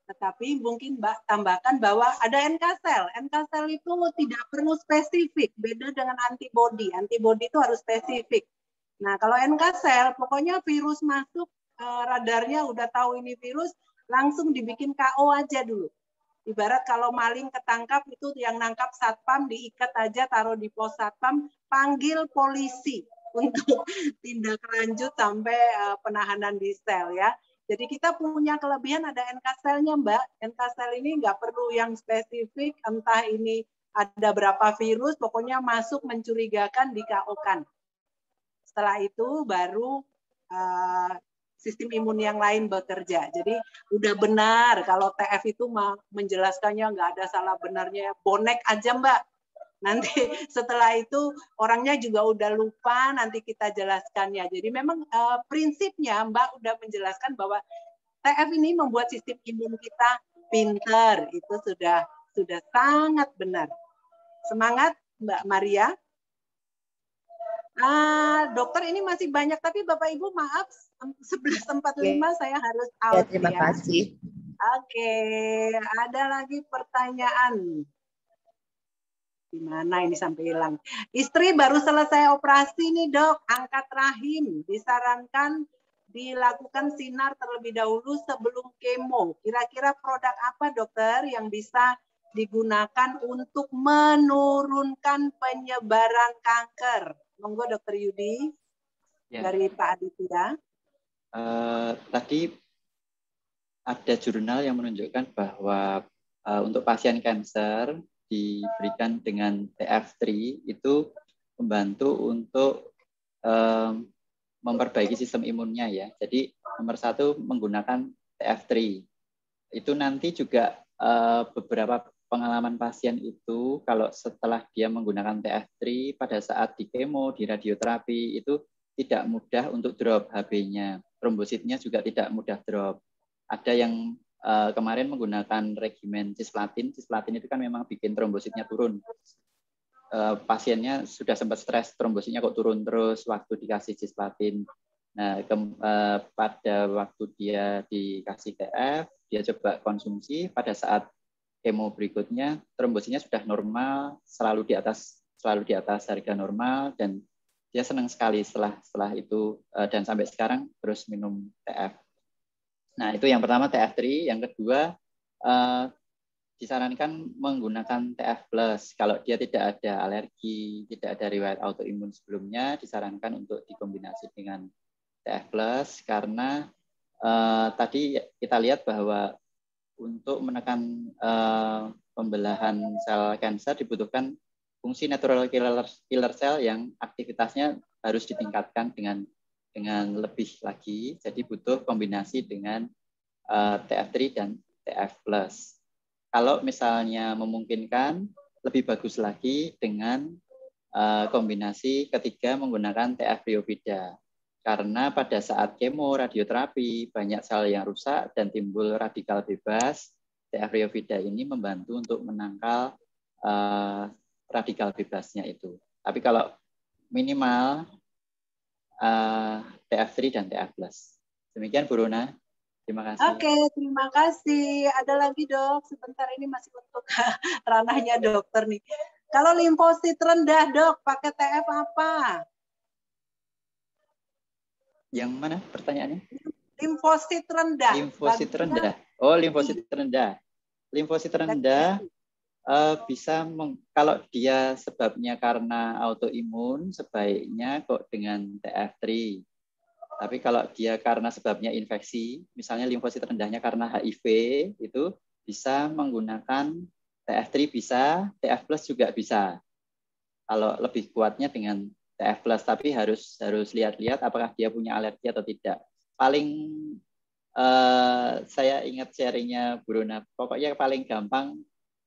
Tetapi mungkin Mbak tambahkan bahwa ada NK sel. NK sel itu tidak perlu spesifik, beda dengan antibodi. Antibodi itu harus spesifik. Nah, kalau NK sel, pokoknya virus masuk, radarnya udah tahu ini virus, langsung dibikin KO aja dulu. Ibarat kalau maling ketangkap, itu yang nangkap satpam, diikat aja, taruh di pos satpam, panggil polisi untuk tindak lanjut sampai penahanan di sel ya. Jadi kita punya kelebihan ada NK selnya, Mbak. NK sel ini nggak perlu yang spesifik, entah ini ada berapa virus, pokoknya masuk mencurigakan, di-KO-kan. Setelah itu baru sistem imun yang lain bekerja. Jadi udah benar kalau TF itu menjelaskannya nggak ada salah benarnya. Bonek aja, Mbak. Nanti setelah itu orangnya juga udah lupa, nanti kita jelaskannya. Jadi memang prinsipnya Mbak udah menjelaskan bahwa TF ini membuat sistem imun kita pinter. Itu sudah sangat benar. Semangat Mbak Maria. Dokter ini masih banyak, tapi Bapak Ibu maaf 11.45 saya harus out ya. Terima kasih. Oke, ada lagi pertanyaan. Gimana ini sampai hilang? Istri baru selesai operasi nih, Dok, angkat rahim. Disarankan dilakukan sinar terlebih dahulu sebelum kemo. Kira-kira produk apa, Dokter, yang bisa digunakan untuk menurunkan penyebaran kanker? Monggo, Dokter Yudi, ya. Dari Pak Aditya. Tadi ada jurnal yang menunjukkan bahwa untuk pasien kanker diberikan dengan TF3 itu membantu untuk memperbaiki sistem imunnya ya. Jadi nomor 1 menggunakan TF3. Itu nanti juga beberapa pengalaman pasien itu kalau setelah dia menggunakan TF3 pada saat di kemo, di radioterapi itu tidak mudah untuk drop HB-nya. Trombositnya juga tidak mudah drop. Ada yang kemarin menggunakan regimen cisplatin. Cisplatin itu kan memang bikin trombositnya turun. Pasiennya sudah sempat stres, trombositnya kok turun terus waktu dikasih cisplatin. Nah, pada waktu dia dikasih TF, dia coba konsumsi, pada saat kemo berikutnya trombositnya sudah normal, selalu di atas harga normal, dan dia senang sekali setelah itu, dan sampai sekarang terus minum TF. Nah, itu yang pertama TF3. Yang kedua, disarankan menggunakan TF+. Kalau dia tidak ada alergi, tidak ada riwayat autoimun sebelumnya, disarankan untuk dikombinasi dengan TF+, karena tadi kita lihat bahwa untuk menekan pembelahan sel kanker dibutuhkan fungsi natural killer cell yang aktivitasnya harus ditingkatkan dengan lebih lagi. Jadi butuh kombinasi dengan TF3 dan TF+. Kalau misalnya memungkinkan, lebih bagus lagi dengan kombinasi ketiga menggunakan TF Priovida. Karena pada saat kemo, radioterapi, banyak sel yang rusak dan timbul radikal bebas. TF Priovida ini membantu untuk menangkal radikal bebasnya itu. Tapi kalau minimal TF3 dan TF+. Demikian Bu Rona. Terima kasih. Oke, terima kasih. Ada lagi, Dok. Sebentar, ini masih untuk ranahnya dokter nih. Kalau limfosit rendah, Dok, pakai TF apa? Yang mana pertanyaannya? Limfosit rendah. Limfosit rendah. Oh, limfosit rendah. Limfosit rendah bisa kalau dia sebabnya karena autoimun, sebaiknya kok dengan TF3. Tapi kalau dia karena sebabnya infeksi, misalnya limfosit rendahnya karena HIV, itu bisa menggunakan TF3 bisa, TF+ juga bisa. Kalau lebih kuatnya dengan TF+, tapi harus lihat-lihat apakah dia punya alergi atau tidak. Paling saya ingat sharingnya Bu Rona, pokoknya paling gampang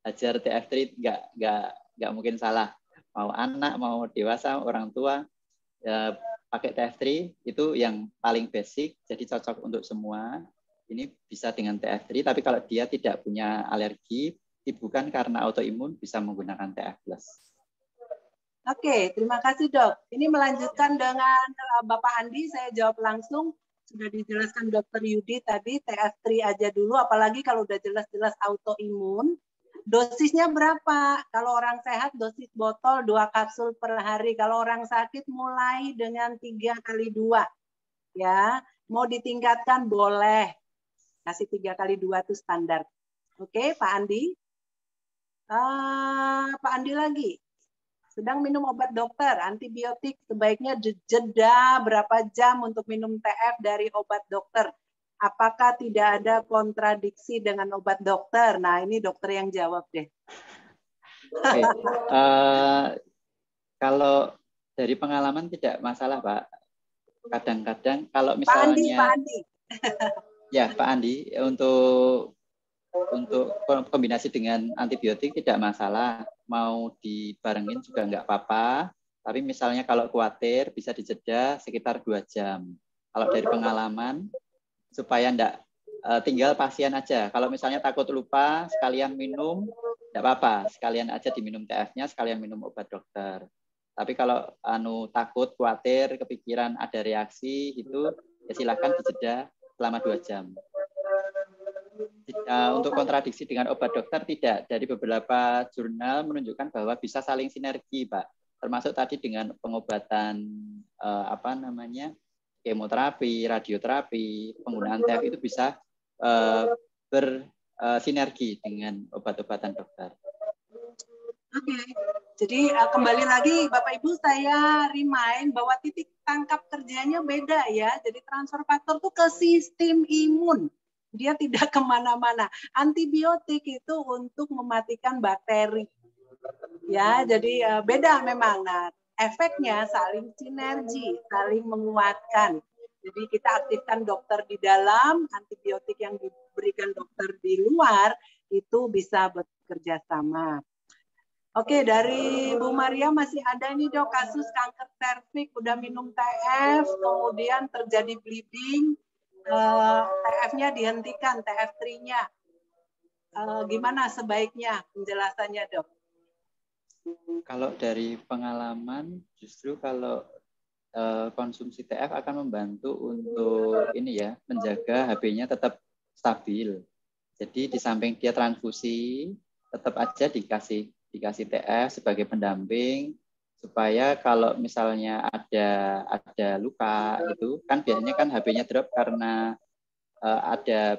ajar TF3 nggak mungkin salah. Mau anak, mau dewasa, orang tua, ya, pakai TF3 itu yang paling basic, jadi cocok untuk semua. Ini bisa dengan TF3, tapi kalau dia tidak punya alergi, bukan karena autoimun, bisa menggunakan TF+. Oke, terima kasih, Dok. Ini melanjutkan dengan Bapak Andi, saya jawab langsung. sudah dijelaskan Dokter Yudi tadi, TF3 aja dulu, apalagi kalau udah jelas-jelas autoimun. Dosisnya berapa? Kalau orang sehat dosis botol 2 kapsul per hari. Kalau orang sakit mulai dengan 3 kali 2. Ya, mau ditingkatkan boleh. Kasih 3 kali 2 itu standar. Oke, Pak Andi. Pak Andi lagi. Sedang minum obat dokter, antibiotik sebaiknya jeda berapa jam untuk minum TF dari obat dokter. Apakah tidak ada kontradiksi dengan obat dokter? Nah, ini dokter yang jawab deh. Oke. Kalau dari pengalaman tidak masalah, Pak. Kadang-kadang kalau misalnya Pak Andi. Ya, Pak Andi, untuk kombinasi dengan antibiotik tidak masalah. Mau dibarengin juga nggak apa-apa. Tapi misalnya kalau khawatir bisa dijeda sekitar 2 jam. Kalau dari pengalaman, supaya enggak tinggal pasien aja. Kalau misalnya takut lupa, sekalian minum, enggak apa-apa. Sekalian aja diminum TF-nya, sekalian minum obat dokter. Tapi kalau takut, khawatir, kepikiran ada reaksi, itu ya silakan dijeda selama 2 jam. Untuk kontradiksi dengan obat dokter tidak. Dari beberapa jurnal menunjukkan bahwa bisa saling sinergi, Pak. Termasuk tadi dengan pengobatan kemoterapi, radioterapi, penggunaan TF itu bisa bersinergi dengan obat-obatan dokter. Oke. Jadi kembali lagi Bapak Ibu, saya remind bahwa titik tangkap kerjanya beda ya. Jadi transfer faktor itu ke sistem imun. Dia tidak kemana-mana. Antibiotik itu untuk mematikan bakteri. Ya, jadi beda memang. Nah, efeknya saling sinergi, saling menguatkan. Jadi kita aktifkan dokter di dalam, antibiotik yang diberikan dokter di luar itu bisa bekerja sama. Oke, dari Bu Maria masih ada nih dok kasus kanker serviks, udah minum TF, kemudian terjadi bleeding, TF-nya dihentikan, TF3-nya. Gimana sebaiknya penjelasannya dok? Kalau dari pengalaman, justru kalau konsumsi TF akan membantu untuk menjaga HB-nya tetap stabil. Jadi di samping dia transfusi, tetap aja dikasih TF sebagai pendamping supaya kalau misalnya ada luka itu kan biasanya kan HB-nya drop karena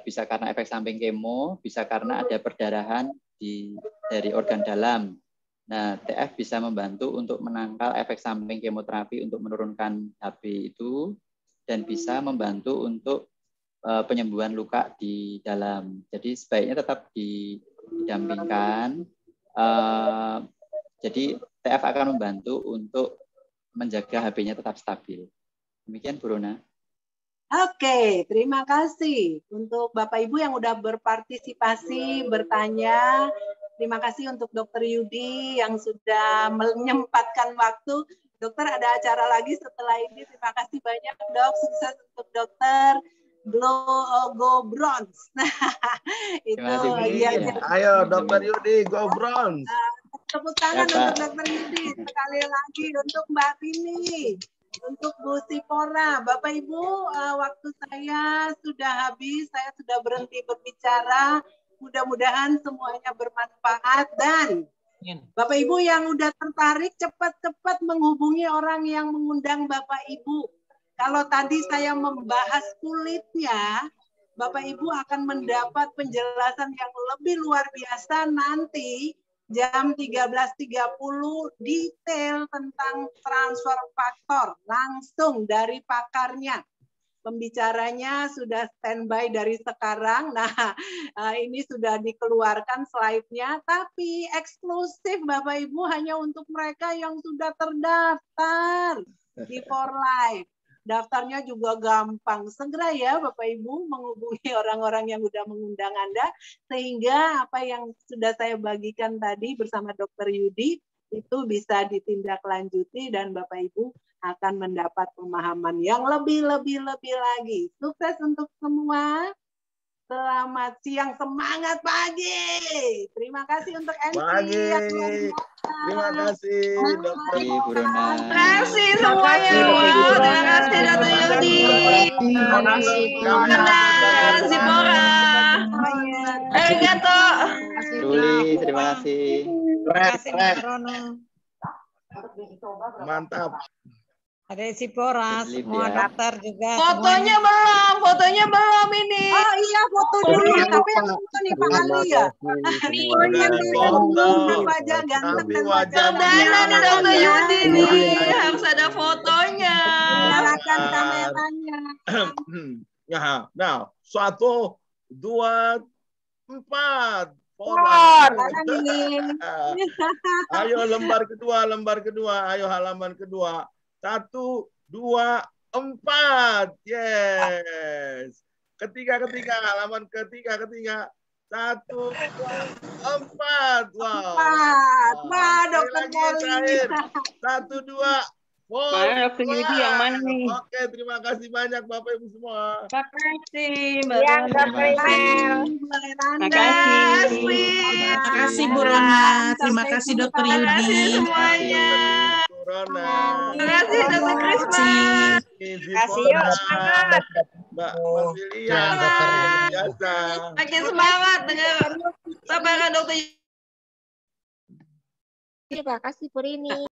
bisa karena efek samping kemo, bisa karena ada perdarahan dari organ dalam. Nah, TF bisa membantu untuk menangkal efek samping kemoterapi untuk menurunkan HB itu dan bisa membantu untuk penyembuhan luka di dalam. Jadi sebaiknya tetap didampingkan. Jadi TF akan membantu untuk menjaga HB-nya tetap stabil. Demikian Bu Rona. Oke, terima kasih untuk Bapak Ibu yang sudah berpartisipasi, bertanya. Terima kasih untuk Dokter Yudi yang sudah menyempatkan waktu. Dokter ada acara lagi setelah ini. Terima kasih banyak dok. Sukses untuk dokter. Go Bronze. Itu ya. Ayo Dokter Yudi, go Bronze. Tepuk tangan untuk Dokter Yudi. Sekali lagi untuk Mbak Tini. Untuk Bu Sipora, Bapak Ibu, waktu saya sudah habis, saya sudah berhenti berbicara. Mudah-mudahan semuanya bermanfaat dan Bapak Ibu yang udah tertarik cepat-cepat menghubungi orang yang mengundang Bapak Ibu. Kalau tadi saya membahas kulitnya, Bapak Ibu akan mendapat penjelasan yang lebih luar biasa nanti jam 13.30 detail tentang transfer faktor langsung dari pakarnya. Pembicaranya sudah standby dari sekarang. Nah, ini sudah dikeluarkan slide-nya, tapi eksklusif Bapak Ibu hanya untuk mereka yang sudah terdaftar di For Life. Daftarnya juga gampang. Segera ya Bapak Ibu menghubungi orang-orang yang sudah mengundang Anda, sehingga apa yang sudah saya bagikan tadi bersama Dr. Yudi itu bisa ditindaklanjuti dan Bapak Ibu akan mendapat pemahaman yang lebih lagi. Sukses untuk semua. Selamat siang, semangat pagi. Terima kasih untuk MC. Pagi. Terima kasih, Dokter. Bu Rona. Terima kasih semuanya. Terima kasih Dr. Yudi. Terima kasih, Benar, Zipora. Arigato. Ruli, terima kasih. Terima kasih, Mbak Rono. Mantap. Ada Sipora, semua ya. daftar juga. Fotonya belum ini. Oh iya, foto dulu. Tapi yang foto nih Pak Ali ya. Wajah ganteng dan wajah Sederhana nih Dr. Yudi nih. Harus ada fotonya. Nyalakan kameranya. Nah, 1, 2, 4. Ayo lembar kedua. Ayo halaman kedua. 1, 2, 4. Yes. Ketiga, halaman ketiga. 1, 2, 4. Wow. Wah, Dokter Terakhir. 1, 2, 4. Dokter Yudi yang mana nih? Oke, terima kasih banyak Bapak Ibu semua. Terima kasih Mbak Ya, Rona. Dokter Imel. Terima kasih Bu Rona. Terima kasih Dokter Yudi. Terima kasih semuanya. Rona. Terima kasih Dokter Krisma. Kasih yuk, semangat. Mbak Masilia. Biasa. Makin semangat dengan sabaran Dokter Yudi. Terima kasih Purini.